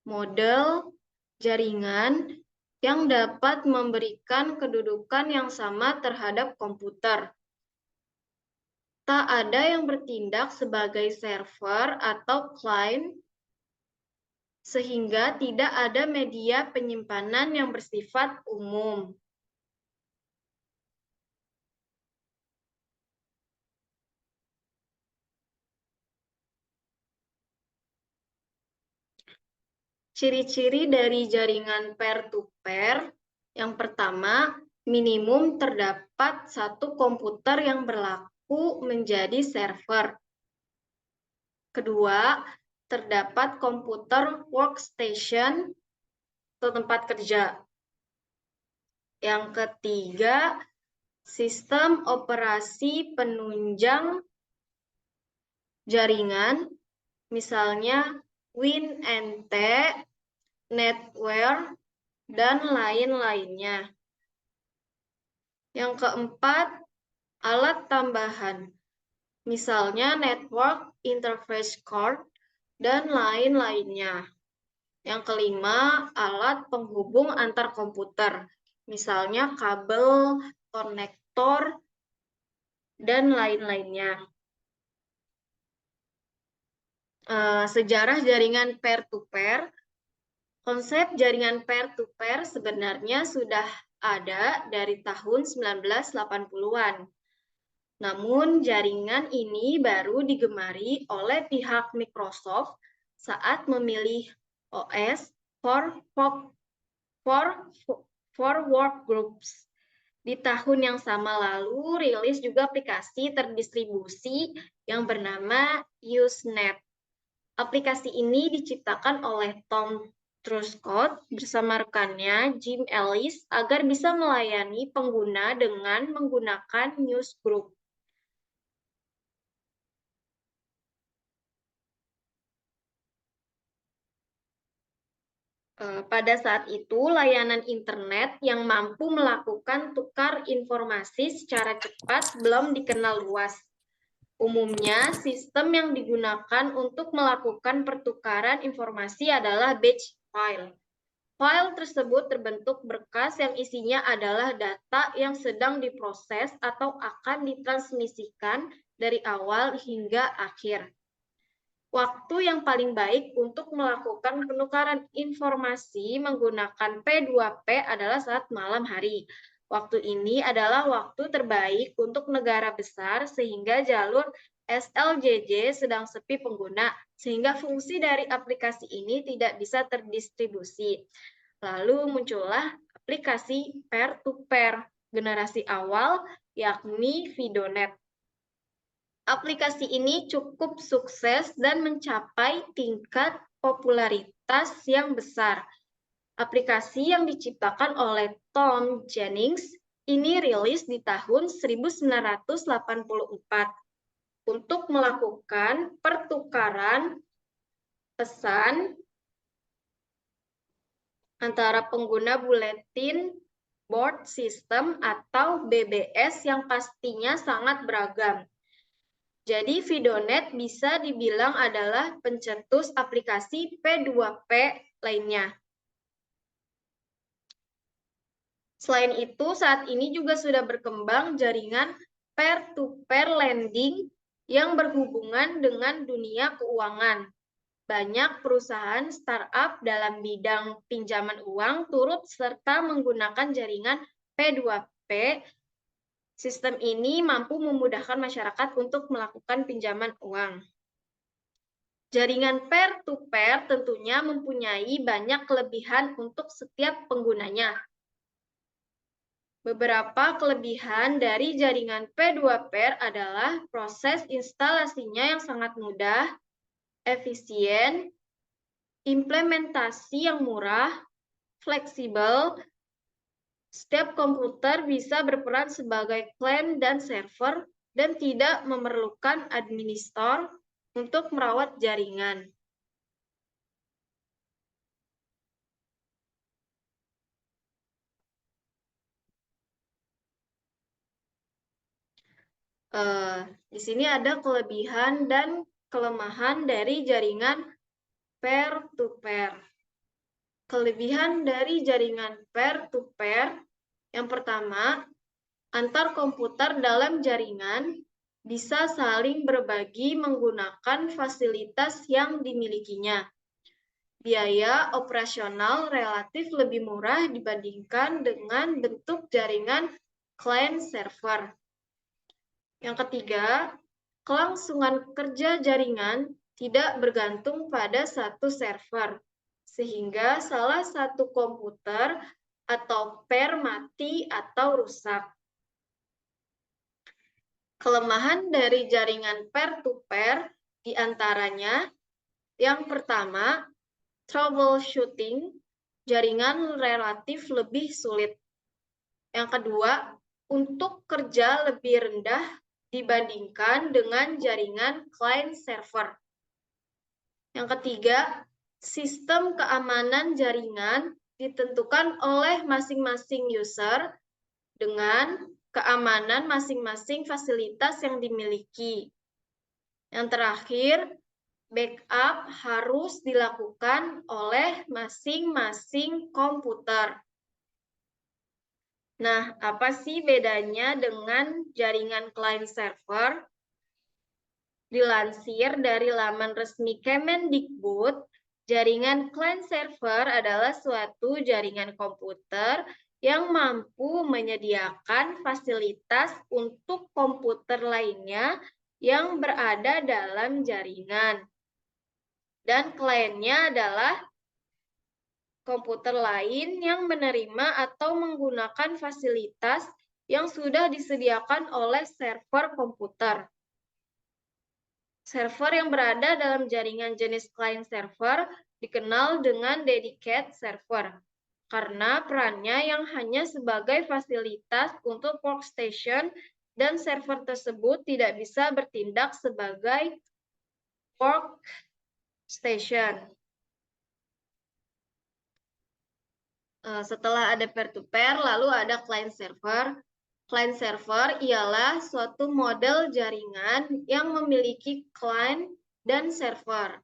model jaringan yang dapat memberikan kedudukan yang sama terhadap komputer. tak ada yang bertindak sebagai server atau client, sehingga tidak ada media penyimpanan yang bersifat umum. Ciri-ciri dari jaringan peer-to-peer, yang pertama, minimum terdapat satu komputer yang berlaku menjadi server. Kedua, terdapat komputer workstation atau tempat kerja. Yang ketiga, sistem operasi penunjang jaringan, misalnya WinNT, NetWare, dan lain-lainnya. Yang keempat, alat tambahan, misalnya Network Interface Card, dan lain-lainnya. Yang kelima, alat penghubung antar komputer, misalnya kabel, konektor, dan lain-lainnya. Sejarah jaringan peer-to-peer. Konsep jaringan peer-to-peer sebenarnya sudah ada dari tahun 1980-an. Namun jaringan ini baru digemari oleh pihak Microsoft saat memilih OS for workgroups. Di tahun yang sama lalu rilis juga aplikasi terdistribusi yang bernama Usenet. Aplikasi ini diciptakan oleh Tom Truscott bersama rekannya Jim Ellis agar bisa melayani pengguna dengan menggunakan newsgroup. Pada saat itu, layanan internet yang mampu melakukan tukar informasi secara cepat belum dikenal luas. Umumnya, sistem yang digunakan untuk melakukan pertukaran informasi adalah batch file. File tersebut terbentuk berkas yang isinya adalah data yang sedang diproses atau akan ditransmisikan dari awal hingga akhir. Waktu yang paling baik untuk melakukan penukaran informasi menggunakan P2P adalah saat malam hari. Waktu ini adalah waktu terbaik untuk negara besar sehingga jalur SLJJ sedang sepi pengguna, sehingga fungsi dari aplikasi ini tidak bisa terdistribusi. Lalu muncullah aplikasi peer-to-peer generasi awal, yakni Fidonet. Aplikasi ini cukup sukses dan mencapai tingkat popularitas yang besar. Aplikasi yang diciptakan oleh Tom Jennings ini rilis di tahun 1984 untuk melakukan pertukaran pesan antara pengguna Bulletin Board System atau BBS yang pastinya sangat beragam. Jadi Fidonet bisa dibilang adalah pencetus aplikasi P2P lainnya. Selain itu, saat ini juga sudah berkembang jaringan peer-to-peer lending yang berhubungan dengan dunia keuangan. Banyak perusahaan startup dalam bidang pinjaman uang turut serta menggunakan jaringan P2P. Sistem ini mampu memudahkan masyarakat untuk melakukan pinjaman uang. Jaringan peer-to-peer tentunya mempunyai banyak kelebihan untuk setiap penggunanya. Beberapa kelebihan dari jaringan P2Peer adalah proses instalasinya yang sangat mudah, efisien, implementasi yang murah, fleksibel. Setiap komputer bisa berperan sebagai client dan server dan tidak memerlukan administrator untuk merawat jaringan. Di sini ada kelebihan dan kelemahan dari jaringan peer-to-peer. Kelebihan dari jaringan peer-to-peer, yang pertama, antar komputer dalam jaringan bisa saling berbagi menggunakan fasilitas yang dimilikinya. Biaya operasional relatif lebih murah dibandingkan dengan bentuk jaringan client-server. Yang ketiga, kelangsungan kerja jaringan tidak bergantung pada satu server, sehingga salah satu komputer atau pair mati atau rusak. Kelemahan dari jaringan peer-to-peer diantaranya yang pertama, troubleshooting, jaringan relatif lebih sulit. Yang kedua, untuk kerja lebih rendah dibandingkan dengan jaringan client-server. Yang ketiga, sistem keamanan jaringan ditentukan oleh masing-masing user dengan keamanan masing-masing fasilitas yang dimiliki. Yang terakhir, backup harus dilakukan oleh masing-masing komputer. Nah, apa sih bedanya dengan jaringan client-server? Dilansir dari laman resmi Kemendikbud, jaringan client-server adalah suatu jaringan komputer yang mampu menyediakan fasilitas untuk komputer lainnya yang berada dalam jaringan. Dan kliennya adalah komputer lain yang menerima atau menggunakan fasilitas yang sudah disediakan oleh server komputer. Server yang berada dalam jaringan jenis client server dikenal dengan dedicated server, karena perannya yang hanya sebagai fasilitas untuk workstation dan server tersebut tidak bisa bertindak sebagai workstation. Setelah ada peer-to-peer, lalu ada client server. Client server ialah suatu model jaringan yang memiliki client dan server.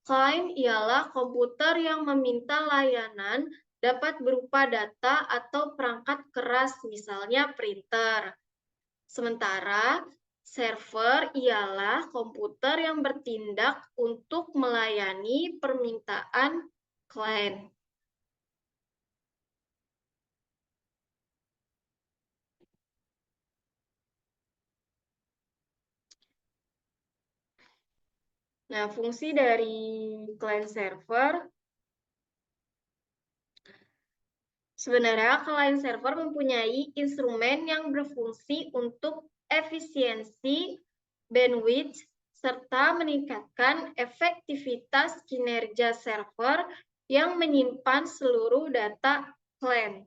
Client ialah komputer yang meminta layanan dapat berupa data atau perangkat keras, misalnya printer. Sementara server ialah komputer yang bertindak untuk melayani permintaan client. Nah, fungsi dari client server, sebenarnya client server mempunyai instrumen yang berfungsi untuk efisiensi, bandwidth, serta meningkatkan efektivitas kinerja server yang menyimpan seluruh data client.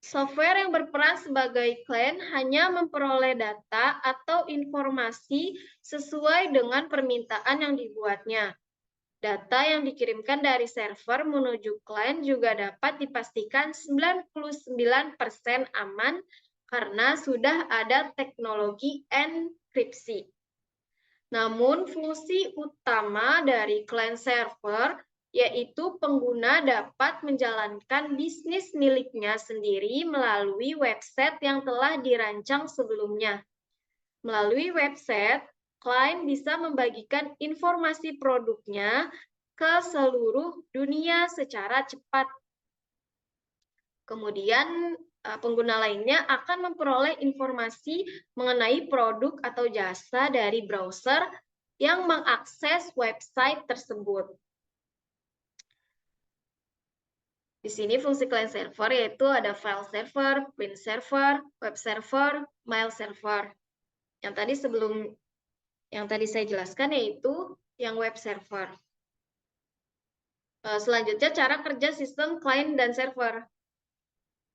Software yang berperan sebagai client hanya memperoleh data atau informasi sesuai dengan permintaan yang dibuatnya. Data yang dikirimkan dari server menuju client juga dapat dipastikan 99% aman karena sudah ada teknologi enkripsi. Namun, fungsi utama dari client server yaitu pengguna dapat menjalankan bisnis miliknya sendiri melalui website yang telah dirancang sebelumnya. Melalui website, klien bisa membagikan informasi produknya ke seluruh dunia secara cepat. Kemudian, pengguna lainnya akan memperoleh informasi mengenai produk atau jasa dari browser yang mengakses website tersebut. Di sini fungsi client server yaitu ada file server, print server, web server, mail server. Yang tadi saya jelaskan yaitu yang web server. Selanjutnya cara kerja sistem client dan server.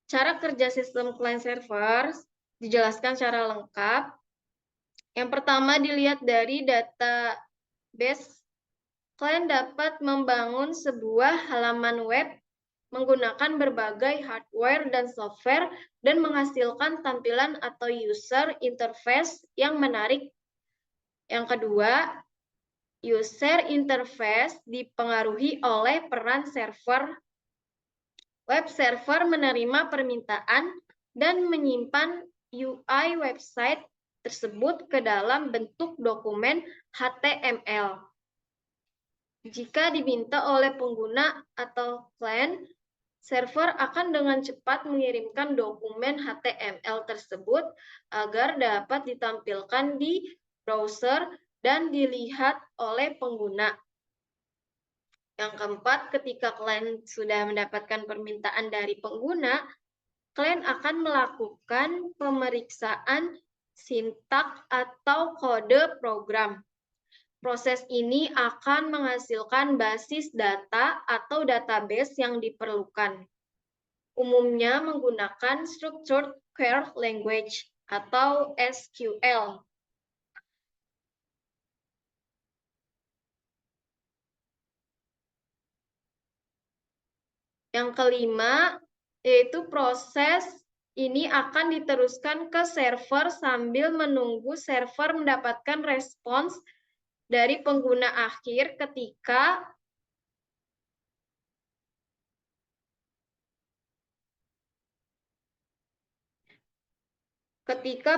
Cara kerja sistem client server dijelaskan secara lengkap. Yang pertama dilihat dari database. Client dapat membangun sebuah halaman web menggunakan berbagai hardware dan software dan menghasilkan tampilan atau user interface yang menarik. Yang kedua, user interface dipengaruhi oleh peran server. Web server menerima permintaan dan menyimpan UI website tersebut ke dalam bentuk dokumen HTML. Jika diminta oleh pengguna atau klien, server akan dengan cepat mengirimkan dokumen HTML tersebut agar dapat ditampilkan di browser dan dilihat oleh pengguna. Yang keempat, ketika klien sudah mendapatkan permintaan dari pengguna, klien akan melakukan pemeriksaan sintaks atau kode program. Proses ini akan menghasilkan basis data atau database yang diperlukan. Umumnya menggunakan Structured Query Language atau SQL. Yang kelima, yaitu proses ini akan diteruskan ke server sambil menunggu server mendapatkan respons dari pengguna akhir ketika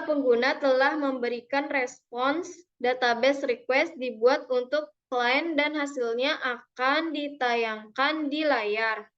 pengguna telah memberikan respons. Database request dibuat untuk klien dan hasilnya akan ditayangkan di layar.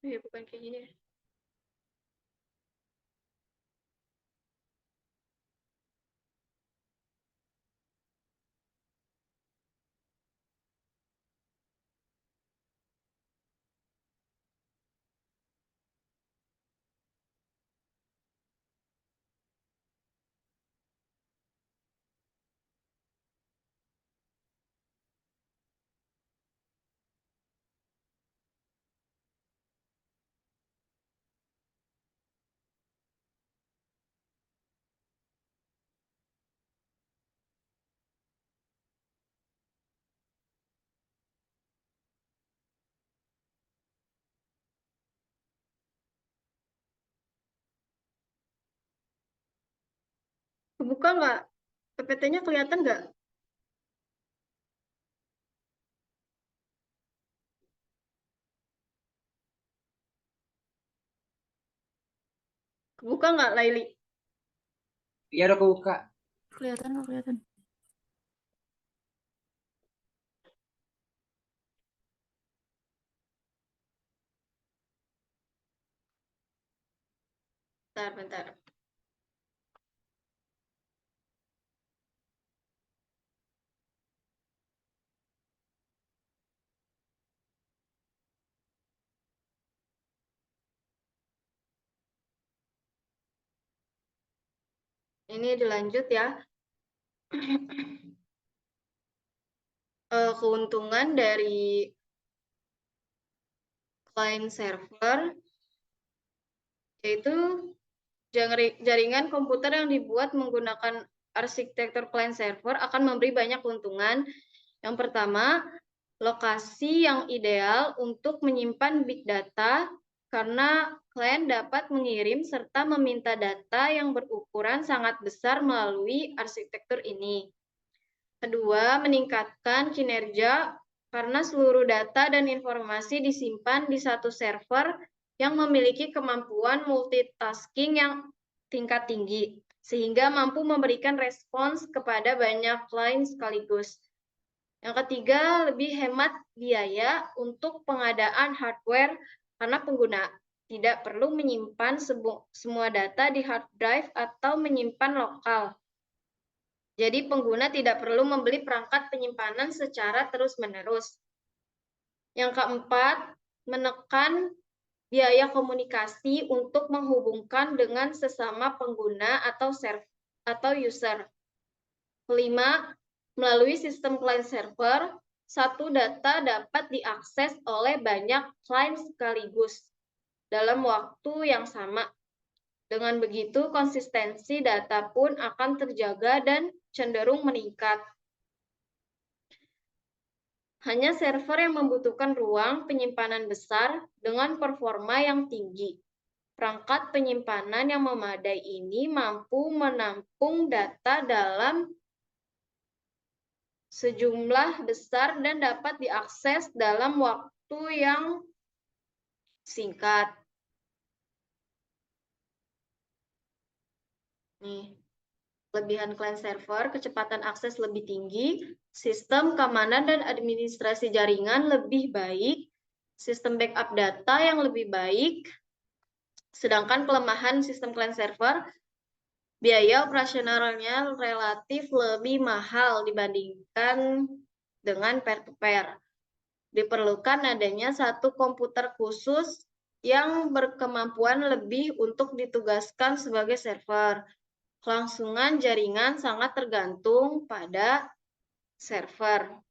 Ya, bukan kayak gini. Kebuka nggak? PPT-nya kelihatan nggak? Kebuka nggak, Laili? Iya, udah kebuka. Kelihatan nggak kelihatan? Bentar. Ini dilanjut ya. Keuntungan dari client server yaitu jaringan komputer yang dibuat menggunakan arsitektur client server akan memberi banyak keuntungan. Yang pertama, lokasi yang ideal untuk menyimpan big data karena klien dapat mengirim serta meminta data yang berukuran sangat besar melalui arsitektur ini. Kedua, meningkatkan kinerja karena seluruh data dan informasi disimpan di satu server yang memiliki kemampuan multitasking yang tingkat tinggi, sehingga mampu memberikan respons kepada banyak klien sekaligus. Yang ketiga, lebih hemat biaya untuk pengadaan hardware karena pengguna tidak perlu menyimpan semua data di hard drive atau menyimpan lokal. Jadi pengguna tidak perlu membeli perangkat penyimpanan secara terus-menerus. Yang keempat, menekan biaya komunikasi untuk menghubungkan dengan sesama pengguna atau user. Kelima, melalui sistem client server, satu data dapat diakses oleh banyak client sekaligus dalam waktu yang sama. Dengan begitu, konsistensi data pun akan terjaga dan cenderung meningkat. Hanya server yang membutuhkan ruang penyimpanan besar dengan performa yang tinggi. Perangkat penyimpanan yang memadai ini mampu menampung data dalam sejumlah besar dan dapat diakses dalam waktu yang singkat. Nih, kelebihan client server, kecepatan akses lebih tinggi, sistem keamanan dan administrasi jaringan lebih baik, sistem backup data yang lebih baik, sedangkan kelemahan sistem client server, biaya operasionalnya relatif lebih mahal dibandingkan dengan peer-to-peer. Diperlukan adanya satu komputer khusus yang berkemampuan lebih untuk ditugaskan sebagai server. Kelangsungan jaringan sangat tergantung pada server.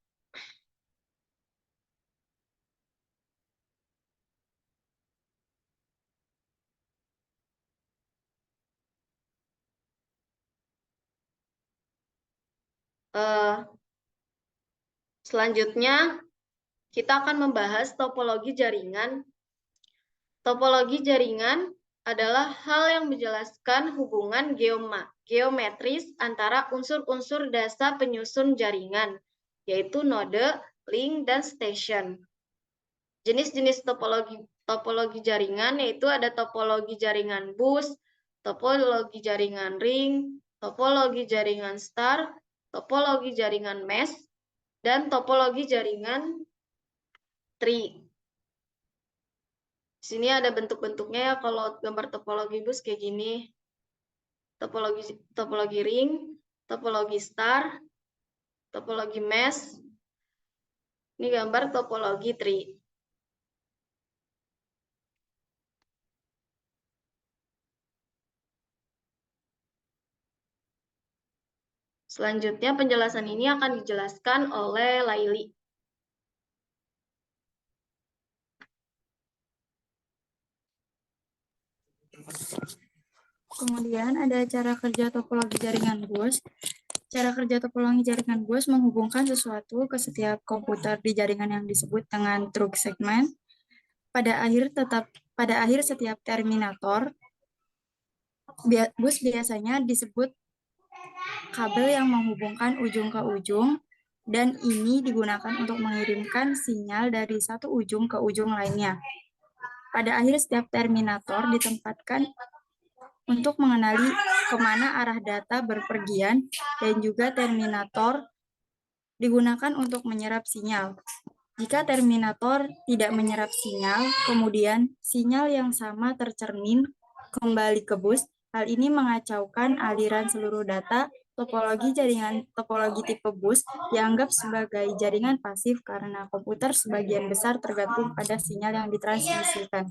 Selanjutnya, kita akan membahas topologi jaringan. Topologi jaringan adalah hal yang menjelaskan hubungan geometris antara unsur-unsur dasar penyusun jaringan, yaitu node, link, dan station. Jenis-jenis topologi jaringan yaitu ada topologi jaringan bus, topologi jaringan ring, topologi jaringan star, topologi jaringan mesh, dan topologi jaringan tree. Di sini ada bentuk-bentuknya ya, kalau gambar topologi bus kayak gini. Topologi ring, topologi star, topologi mesh. Ini gambar topologi tree. Selanjutnya penjelasan ini akan dijelaskan oleh Laili. Kemudian ada cara kerja topologi jaringan bus. Cara kerja topologi jaringan bus menghubungkan sesuatu ke setiap komputer di jaringan yang disebut dengan trunk segment. Pada akhir setiap terminator, bus biasanya disebut kabel yang menghubungkan ujung ke ujung, dan ini digunakan untuk mengirimkan sinyal dari satu ujung ke ujung lainnya. Pada akhir setiap terminator ditempatkan untuk mengenali kemana arah data berpergian, dan juga terminator digunakan untuk menyerap sinyal. Jika terminator tidak menyerap sinyal, kemudian sinyal yang sama tercermin kembali ke bus. Hal ini mengacaukan aliran seluruh data. Topologi jaringan topologi tipe bus dianggap sebagai jaringan pasif karena komputer sebagian besar tergantung pada sinyal yang ditransmisikan.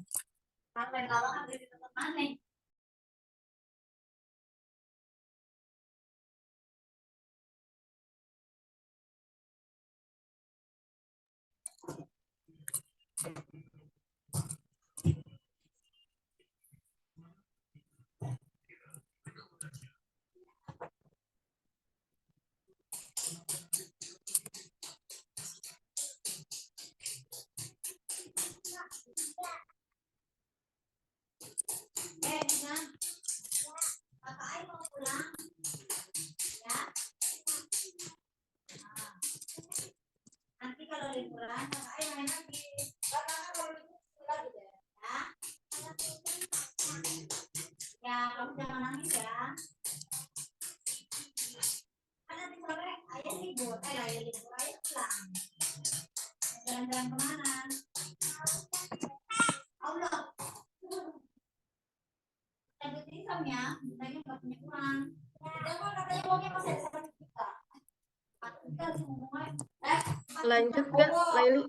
Lanjut gak, Laili?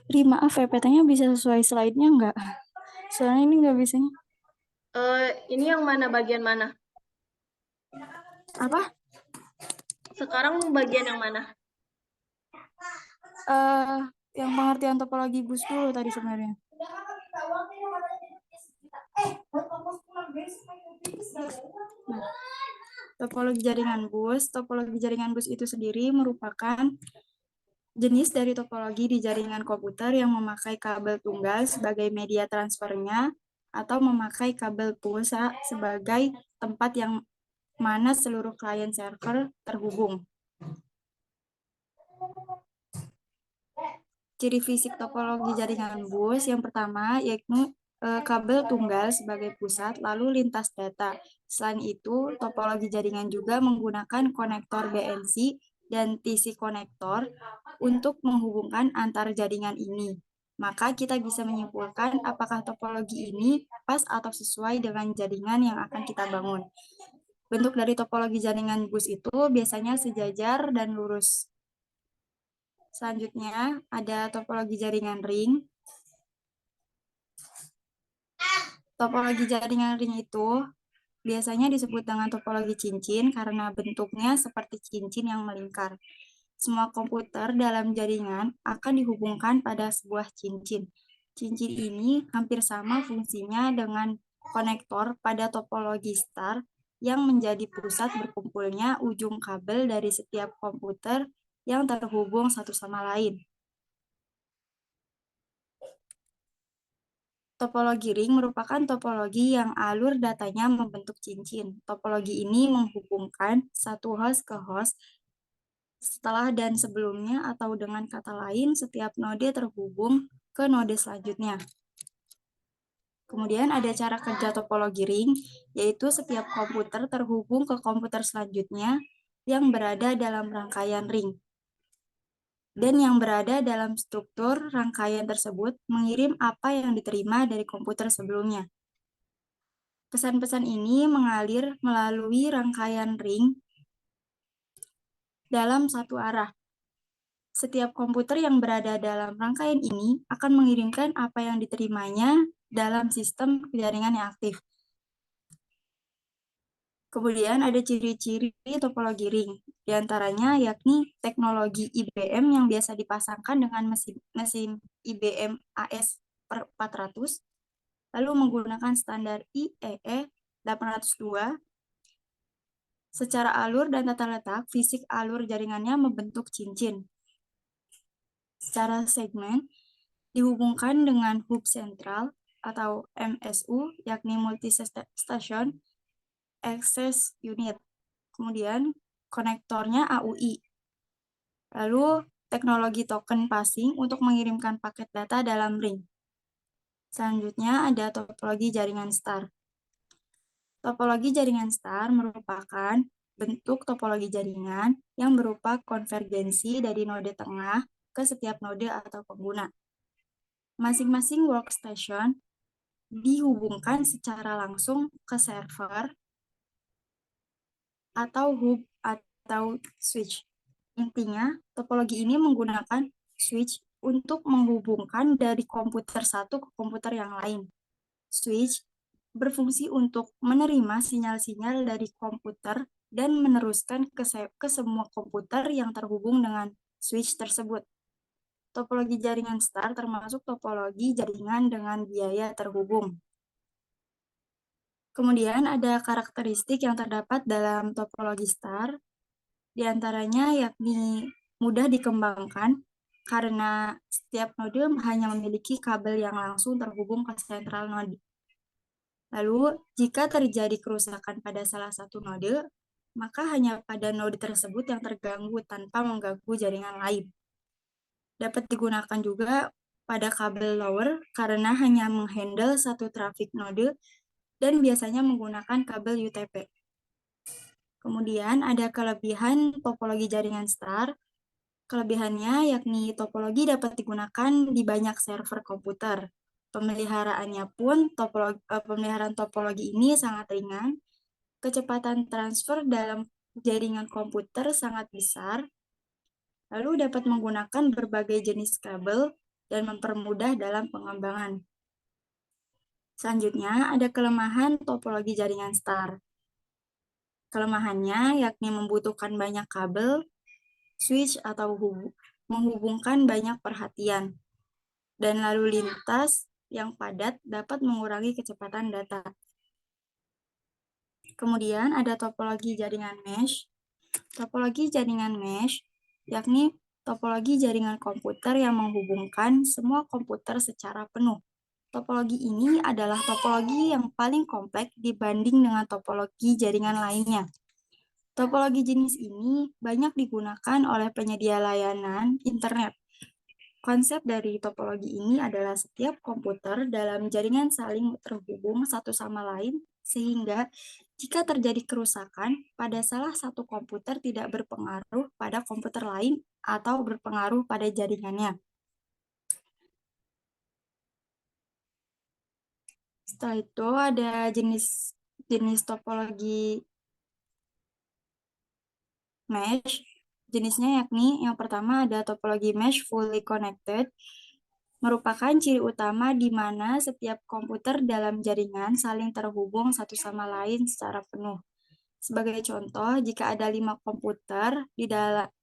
Ri, maaf PPT-nya bisa sesuai slide-nya nggak? Soalnya ini nggak bisanya. Ini yang mana, bagian mana? Apa? Sekarang bagian yang mana? Yang pengertian topologi bus dulu tadi sebenarnya. Nah, topologi jaringan bus itu sendiri merupakan jenis dari topologi di jaringan komputer yang memakai kabel tunggal sebagai media transfernya atau memakai kabel pulsa sebagai tempat yang mana seluruh klien server terhubung. Ciri fisik topologi jaringan bus yang pertama yaitu kabel tunggal sebagai pusat lalu lintas data. Selain itu, topologi jaringan juga menggunakan konektor BNC dan TC konektor untuk menghubungkan antar jaringan ini. Maka kita bisa menyimpulkan apakah topologi ini pas atau sesuai dengan jaringan yang akan kita bangun. Bentuk dari topologi jaringan bus itu biasanya sejajar dan lurus. Selanjutnya ada topologi jaringan ring. Topologi jaringan ring itu biasanya disebut dengan topologi cincin karena bentuknya seperti cincin yang melingkar. Semua komputer dalam jaringan akan dihubungkan pada sebuah cincin. Cincin ini hampir sama fungsinya dengan konektor pada topologi star yang menjadi pusat berkumpulnya ujung kabel dari setiap komputer yang terhubung satu sama lain. Topologi ring merupakan topologi yang alur datanya membentuk cincin. Topologi ini menghubungkan satu host ke host setelah dan sebelumnya, atau dengan kata lain, setiap node terhubung ke node selanjutnya. Kemudian ada cara kerja topologi ring, yaitu setiap komputer terhubung ke komputer selanjutnya yang berada dalam rangkaian ring. Dan yang berada dalam struktur rangkaian tersebut mengirim apa yang diterima dari komputer sebelumnya. Pesan-pesan ini mengalir melalui rangkaian ring dalam satu arah. Setiap komputer yang berada dalam rangkaian ini akan mengirimkan apa yang diterimanya dalam sistem jaringan yang aktif. Kemudian ada ciri-ciri topologi ring, diantaranya yakni teknologi IBM yang biasa dipasangkan dengan mesin IBM AS/400, lalu menggunakan standar IEE 802. Secara alur dan tata letak, fisik alur jaringannya membentuk cincin. Secara segmen, dihubungkan dengan hub sentral atau MSU, yakni Multi-Station Access Unit. Kemudian konektornya AUI. Lalu teknologi token passing untuk mengirimkan paket data dalam ring. Selanjutnya ada topologi jaringan star. Topologi jaringan star merupakan bentuk topologi jaringan yang berupa konvergensi dari node tengah ke setiap node atau pengguna. Masing-masing workstation dihubungkan secara langsung ke server atau hub atau switch. Intinya, topologi ini menggunakan switch untuk menghubungkan dari komputer satu ke komputer yang lain. Switch berfungsi untuk menerima sinyal-sinyal dari komputer dan meneruskan ke semua komputer yang terhubung dengan switch tersebut. Topologi jaringan star termasuk topologi jaringan dengan biaya terhubung. Kemudian ada karakteristik yang terdapat dalam topologi star, diantaranya yakni mudah dikembangkan karena setiap node hanya memiliki kabel yang langsung terhubung ke sentral node. Lalu, jika terjadi kerusakan pada salah satu node, maka hanya pada node tersebut yang terganggu tanpa mengganggu jaringan lain. Dapat digunakan juga pada kabel lower karena hanya menghandle satu traffic node dan biasanya menggunakan kabel UTP. Kemudian ada kelebihan topologi jaringan star. Kelebihannya yakni topologi dapat digunakan di banyak server komputer. Pemeliharaannya pun pemeliharaan topologi ini sangat ringan. Kecepatan transfer dalam jaringan komputer sangat besar. Lalu dapat menggunakan berbagai jenis kabel dan mempermudah dalam pengembangan. Selanjutnya ada kelemahan topologi jaringan star. Kelemahannya yakni membutuhkan banyak kabel, switch atau menghubungkan banyak perhatian, dan lalu lintas yang padat dapat mengurangi kecepatan data. Kemudian ada topologi jaringan mesh. Topologi jaringan mesh yakni topologi jaringan komputer yang menghubungkan semua komputer secara penuh. Topologi ini adalah topologi yang paling kompleks dibanding dengan topologi jaringan lainnya. Topologi jenis ini banyak digunakan oleh penyedia layanan internet. Konsep dari topologi ini adalah setiap komputer dalam jaringan saling terhubung satu sama lain, sehingga jika terjadi kerusakan pada salah satu komputer tidak berpengaruh pada komputer lain atau berpengaruh pada jaringannya. Setelah itu ada jenis topologi mesh. Jenisnya yakni yang pertama ada topologi mesh fully connected, merupakan ciri utama di mana setiap komputer dalam jaringan saling terhubung satu sama lain secara penuh. Sebagai contoh, jika ada 5 komputer di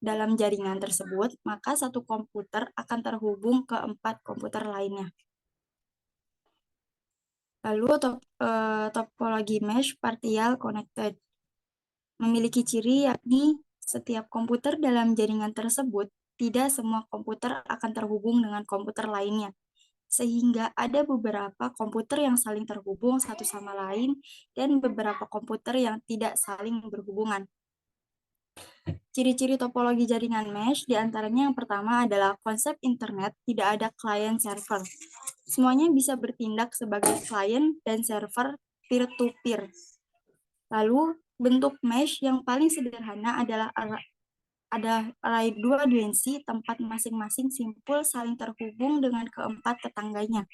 dalam jaringan tersebut, maka satu komputer akan terhubung ke 4 komputer lainnya. Lalu topologi mesh partial connected memiliki ciri yakni setiap komputer dalam jaringan tersebut tidak semua komputer akan terhubung dengan komputer lainnya, sehingga ada beberapa komputer yang saling terhubung satu sama lain dan beberapa komputer yang tidak saling berhubungan. Ciri-ciri topologi jaringan mesh diantaranya yang pertama adalah konsep internet tidak ada client server. Semuanya bisa bertindak sebagai client dan server peer-to-peer. Lalu, bentuk mesh yang paling sederhana adalah ada array dua dimensi tempat masing-masing simpul saling terhubung dengan keempat tetangganya.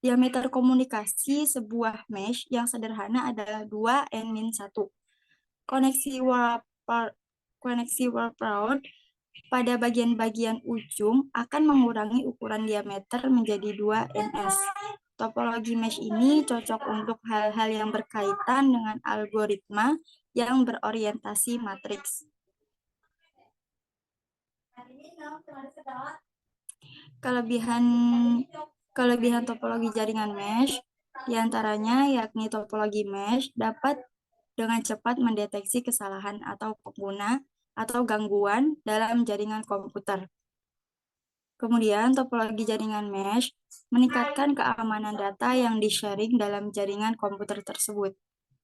Diameter komunikasi sebuah mesh yang sederhana adalah 2n-1. Koneksi workaround pada bagian-bagian ujung akan mengurangi ukuran diameter menjadi 2ns. Topologi mesh ini cocok untuk hal-hal yang berkaitan dengan algoritma yang berorientasi matriks. Kelebihan topologi jaringan mesh diantaranya yakni topologi mesh dapat dengan cepat mendeteksi kesalahan atau pengguna atau gangguan dalam jaringan komputer. Kemudian, topologi jaringan mesh meningkatkan keamanan data yang di-sharing dalam jaringan komputer tersebut.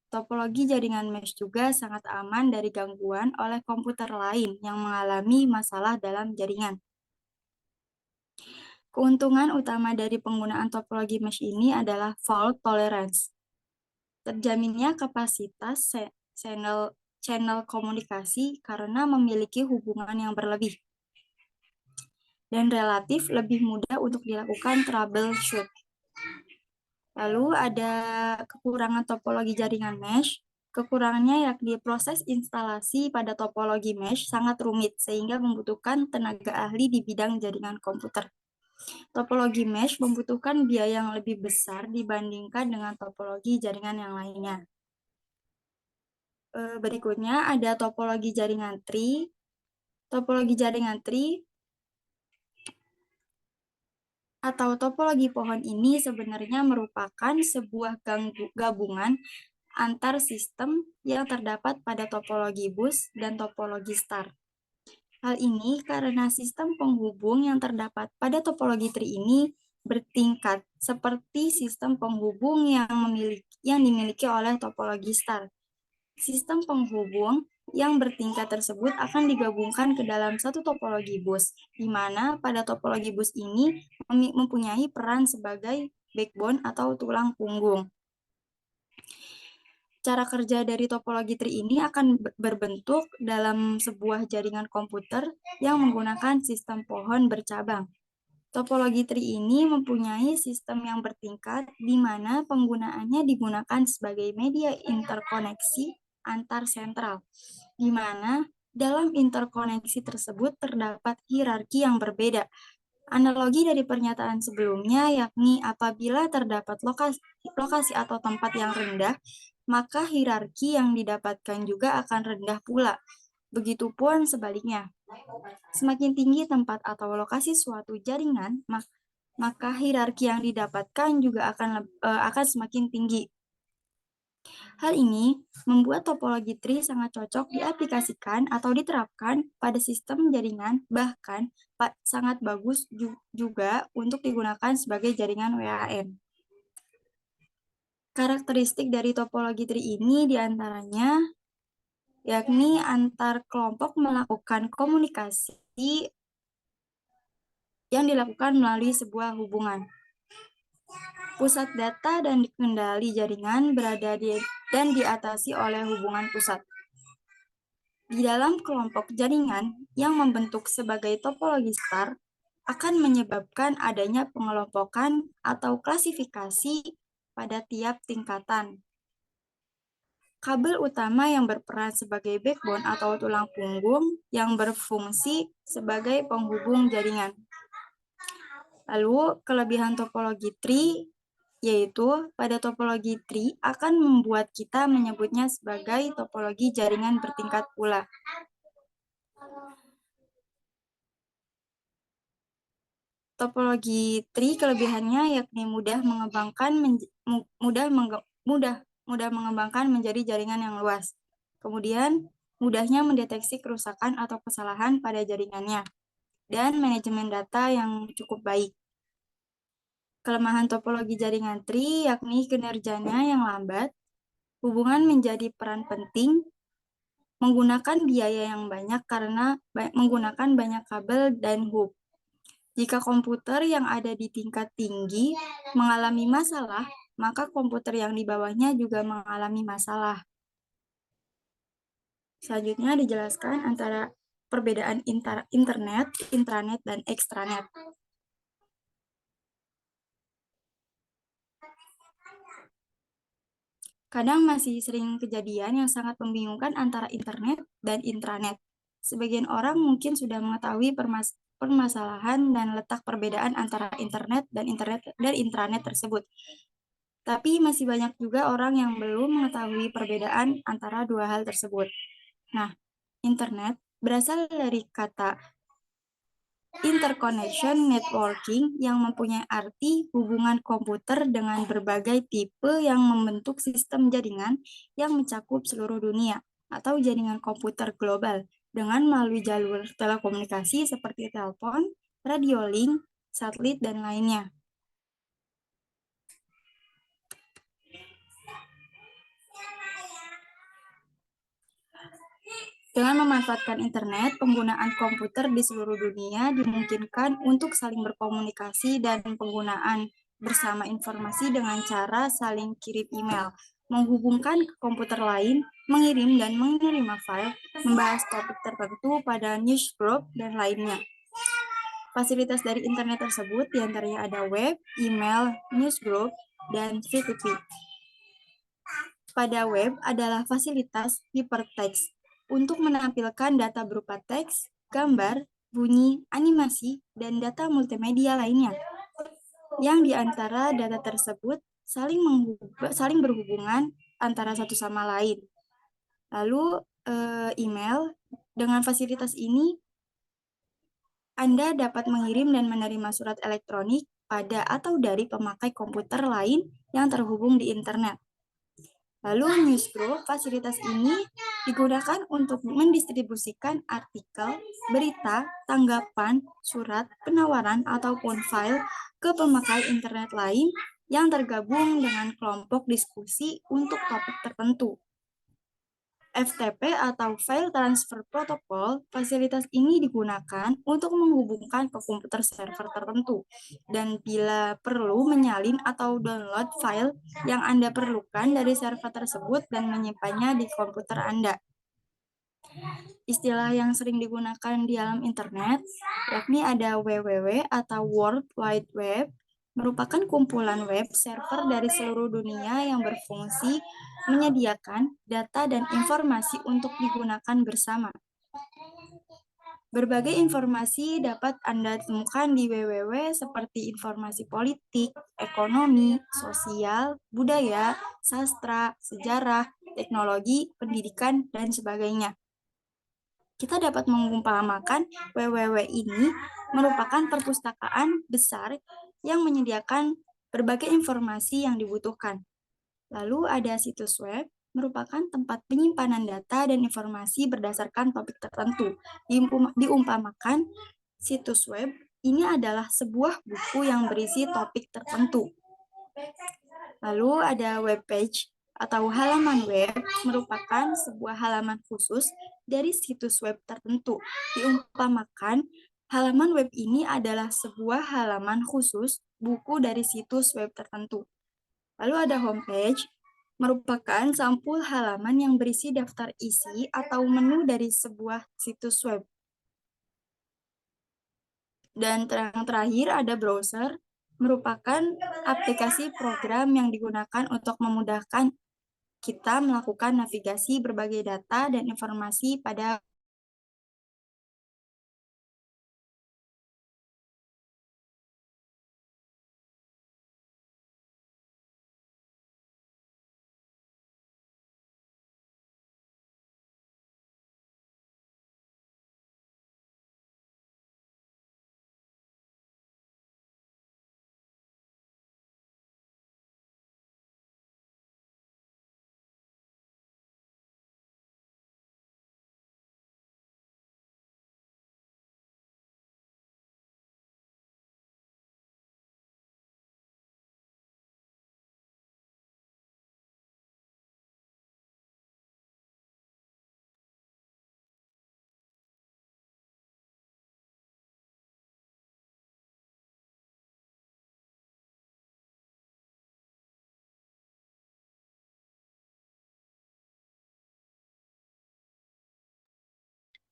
Topologi jaringan mesh juga sangat aman dari gangguan oleh komputer lain yang mengalami masalah dalam jaringan. Keuntungan utama dari penggunaan topologi mesh ini adalah fault tolerance. Terjaminnya kapasitas channel komunikasi karena memiliki hubungan yang berlebih dan relatif lebih mudah untuk dilakukan troubleshoot. Lalu ada kekurangan topologi jaringan mesh. Kekurangannya yakni proses instalasi pada topologi mesh sangat rumit sehingga membutuhkan tenaga ahli di bidang jaringan komputer. Topologi mesh membutuhkan biaya yang lebih besar dibandingkan dengan topologi jaringan yang lainnya. Berikutnya ada topologi jaringan tree. Topologi jaringan tree atau topologi pohon ini sebenarnya merupakan sebuah gabungan antar sistem yang terdapat pada topologi bus dan topologi star. Hal ini karena sistem penghubung yang terdapat pada topologi tree ini bertingkat seperti sistem penghubung yang dimiliki oleh topologi star. Sistem penghubung yang bertingkat tersebut akan digabungkan ke dalam satu topologi bus, di mana pada topologi bus ini mempunyai peran sebagai backbone atau tulang punggung. Cara kerja dari topologi tree ini akan berbentuk dalam sebuah jaringan komputer yang menggunakan sistem pohon bercabang. Topologi tree ini mempunyai sistem yang bertingkat di mana penggunaannya digunakan sebagai media interkoneksi antar sentral, di mana dalam interkoneksi tersebut terdapat hierarki yang berbeda. Analogi dari pernyataan sebelumnya yakni apabila terdapat lokasi atau tempat yang rendah, maka hierarki yang didapatkan juga akan rendah pula. Begitupun sebaliknya. Semakin tinggi tempat atau lokasi suatu jaringan, maka hierarki yang didapatkan juga akan semakin tinggi. Hal ini membuat topologi tree sangat cocok diaplikasikan atau diterapkan pada sistem jaringan, bahkan sangat bagus juga untuk digunakan sebagai jaringan WAN. Karakteristik dari topologi tree ini diantaranya yakni antar kelompok melakukan komunikasi yang dilakukan melalui sebuah hubungan. Pusat data dan kendali jaringan berada dan diatasi oleh hubungan pusat. Di dalam kelompok jaringan yang membentuk sebagai topologi star akan menyebabkan adanya pengelompokan atau klasifikasi pada tiap tingkatan. Kabel utama yang berperan sebagai backbone atau tulang punggung yang berfungsi sebagai penghubung jaringan. Lalu, kelebihan topologi tree yaitu pada topologi tree akan membuat kita menyebutnya sebagai topologi jaringan bertingkat pula. Topologi tree kelebihannya yakni mudah mengembangkan menjadi jaringan yang luas. Kemudian, mudahnya mendeteksi kerusakan atau kesalahan pada jaringannya, dan manajemen data yang cukup baik. Kelemahan topologi jaringan tree yakni kinerjanya yang lambat, hubungan menjadi peran penting, menggunakan biaya yang banyak karena menggunakan banyak kabel dan hub. Jika komputer yang ada di tingkat tinggi mengalami masalah, maka komputer yang di bawahnya juga mengalami masalah. Selanjutnya dijelaskan antara perbedaan internet, intranet, dan extranet. Kadang masih sering kejadian yang sangat membingungkan antara internet dan intranet. Sebagian orang mungkin sudah mengetahui permasalahan dan letak perbedaan antara internet dan intranet tersebut. Tapi masih banyak juga orang yang belum mengetahui perbedaan antara dua hal tersebut. Nah, internet berasal dari kata interconnection networking yang mempunyai arti hubungan komputer dengan berbagai tipe yang membentuk sistem jaringan yang mencakup seluruh dunia atau jaringan komputer global dengan melalui jalur telekomunikasi seperti telepon, radio link, satelit, dan lainnya. Dengan memanfaatkan internet, penggunaan komputer di seluruh dunia dimungkinkan untuk saling berkomunikasi dan penggunaan bersama informasi dengan cara saling kirim email, menghubungkan ke komputer lain, mengirim dan menerima file, membahas topik tertentu pada newsgroup, dan lainnya. Fasilitas dari internet tersebut diantaranya ada web, email, newsgroup, dan VTP. Pada web adalah fasilitas hypertext untuk menampilkan data berupa teks, gambar, bunyi, animasi, dan data multimedia lainnya. Yang di antara data tersebut saling berhubungan antara satu sama lain. Lalu email, dengan fasilitas ini Anda dapat mengirim dan menerima surat elektronik pada atau dari pemakai komputer lain yang terhubung di internet. Lalu newsgroup, fasilitas ini digunakan untuk mendistribusikan artikel, berita, tanggapan, surat, penawaran, ataupun file ke pemakai internet lain yang tergabung dengan kelompok diskusi untuk topik tertentu. FTP atau File Transfer Protocol, fasilitas ini digunakan untuk menghubungkan ke komputer server tertentu dan bila perlu menyalin atau download file yang Anda perlukan dari server tersebut dan menyimpannya di komputer Anda. Istilah yang sering digunakan di alam internet, yakni ada WWW atau World Wide Web, merupakan kumpulan web server dari seluruh dunia yang berfungsi menyediakan data dan informasi untuk digunakan bersama. Berbagai informasi dapat Anda temukan di WWW seperti informasi politik, ekonomi, sosial, budaya, sastra, sejarah, teknologi, pendidikan, dan sebagainya. Kita dapat mengumpamakan WWW ini merupakan perpustakaan besar yang menyediakan berbagai informasi yang dibutuhkan. Lalu ada situs web, merupakan tempat penyimpanan data dan informasi berdasarkan topik tertentu. Diumpamakan, situs web ini adalah sebuah buku yang berisi topik tertentu. Lalu ada web page atau halaman web merupakan sebuah halaman khusus dari situs web tertentu. Diumpamakan, halaman web ini adalah sebuah halaman khusus buku dari situs web tertentu. Lalu ada homepage, merupakan sampul halaman yang berisi daftar isi atau menu dari sebuah situs web. Dan yang terakhir ada browser, merupakan aplikasi program yang digunakan untuk memudahkan kita melakukan navigasi berbagai data dan informasi pada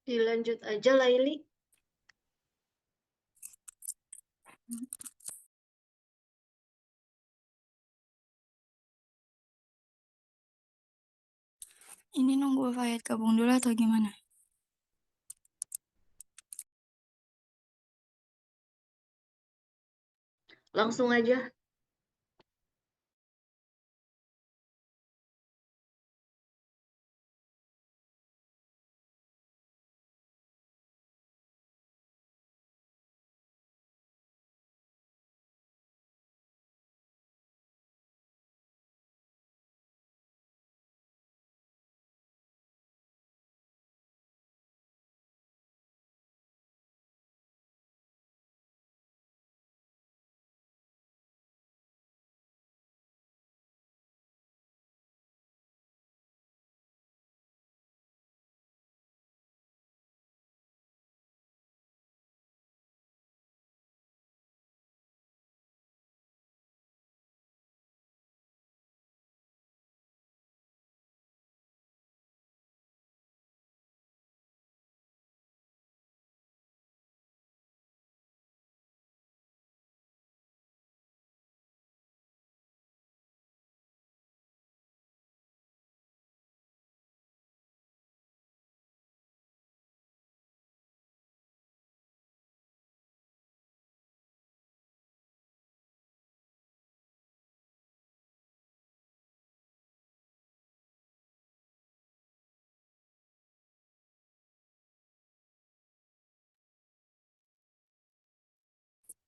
Dilanjut aja, Laili. ini nunggu Fayat gabung dulu atau gimana? Langsung aja.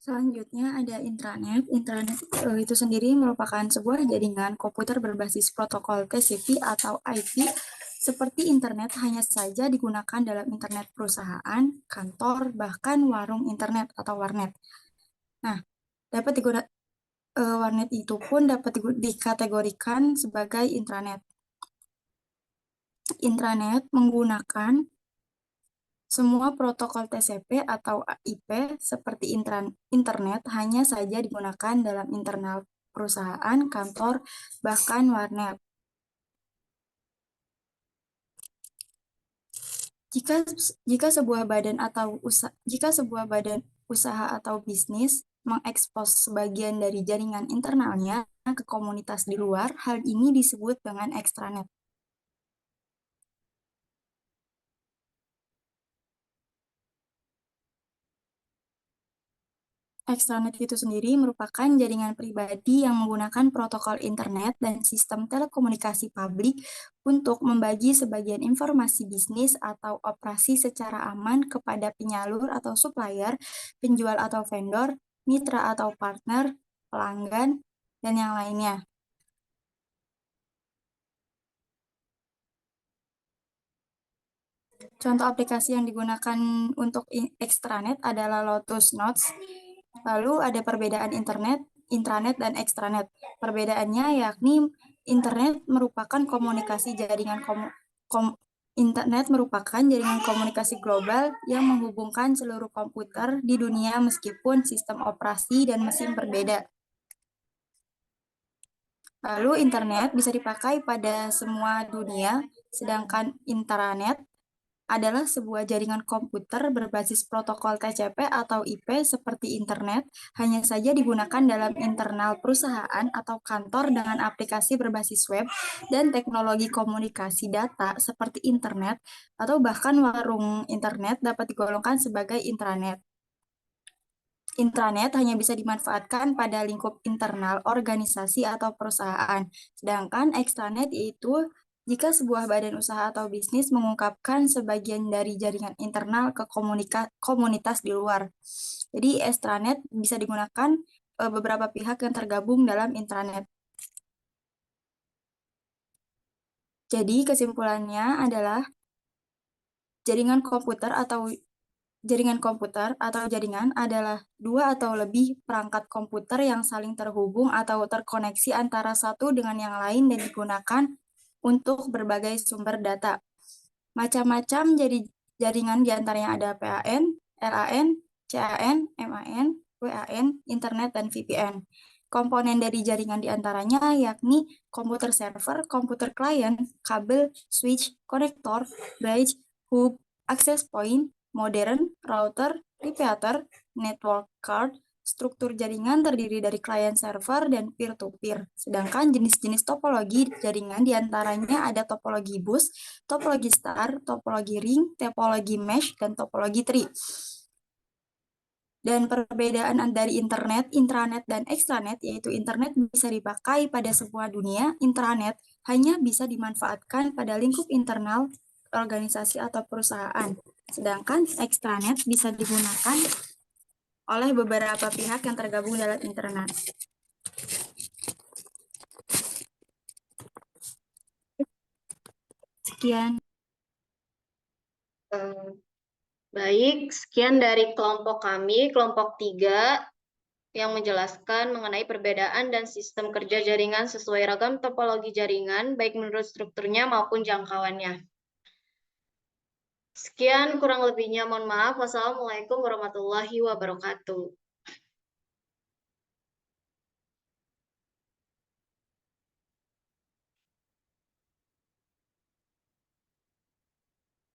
Selanjutnya ada intranet. Intranet itu sendiri merupakan sebuah jaringan komputer berbasis protokol TCP atau IP seperti internet, hanya saja digunakan dalam internet perusahaan, kantor, bahkan warung internet atau warnet. Nah, warnet itu pun dapat dikategorikan sebagai intranet. Intranet menggunakan semua protokol TCP atau IP seperti internet hanya saja digunakan dalam internal perusahaan, kantor, bahkan warnet. Jika sebuah badan usaha atau bisnis mengekspos sebagian dari jaringan internalnya ke komunitas di luar, hal ini disebut dengan extranet. Extranet itu sendiri merupakan jaringan pribadi yang menggunakan protokol internet dan sistem telekomunikasi publik untuk membagi sebagian informasi bisnis atau operasi secara aman kepada penyalur atau supplier, penjual atau vendor, mitra atau partner, pelanggan, dan yang lainnya. Contoh aplikasi yang digunakan untuk extranet adalah Lotus Notes. Lalu ada perbedaan intranet, dan extranet. Perbedaannya yakni internet merupakan komunikasi global yang menghubungkan seluruh komputer di dunia meskipun sistem operasi dan mesin berbeda. Lalu internet bisa dipakai pada semua dunia, sedangkan intranet adalah sebuah jaringan komputer berbasis protokol TCP atau IP seperti internet, hanya saja digunakan dalam internal perusahaan atau kantor dengan aplikasi berbasis web dan teknologi komunikasi data seperti internet, atau bahkan warung internet dapat digolongkan sebagai intranet. Intranet hanya bisa dimanfaatkan pada lingkup internal organisasi atau perusahaan, sedangkan extranet yaitu jika sebuah badan usaha atau bisnis mengungkapkan sebagian dari jaringan internal ke komunitas di luar. Jadi extranet bisa digunakan beberapa pihak yang tergabung dalam intranet. Jadi kesimpulannya adalah jaringan komputer atau jaringan adalah dua atau lebih perangkat komputer yang saling terhubung atau terkoneksi antara satu dengan yang lain dan digunakan untuk berbagai sumber data. Macam-macam jaringan diantaranya ada PAN, LAN, CAN, MAN, WAN, internet, dan VPN. Komponen dari jaringan diantaranya yakni komputer server, komputer klien, kabel, switch, konektor, bridge, hub, access point, modem, router, repeater, network card. Struktur jaringan terdiri dari client server dan peer-to-peer. Sedangkan jenis-jenis topologi jaringan diantaranya ada topologi bus, topologi star, topologi ring, topologi mesh, dan topologi tree. Dan perbedaan dari internet, intranet, dan extranet, yaitu internet bisa dipakai pada semua dunia, intranet hanya bisa dimanfaatkan pada lingkup internal organisasi atau perusahaan. Sedangkan extranet bisa digunakan oleh beberapa pihak yang tergabung dalam internet. Sekian. Baik, sekian dari kelompok kami, kelompok 3, yang menjelaskan mengenai perbedaan dan sistem kerja jaringan sesuai ragam topologi jaringan, baik menurut strukturnya maupun jangkauannya. Sekian, kurang lebihnya mohon maaf. Wassalamualaikum warahmatullahi wabarakatuh.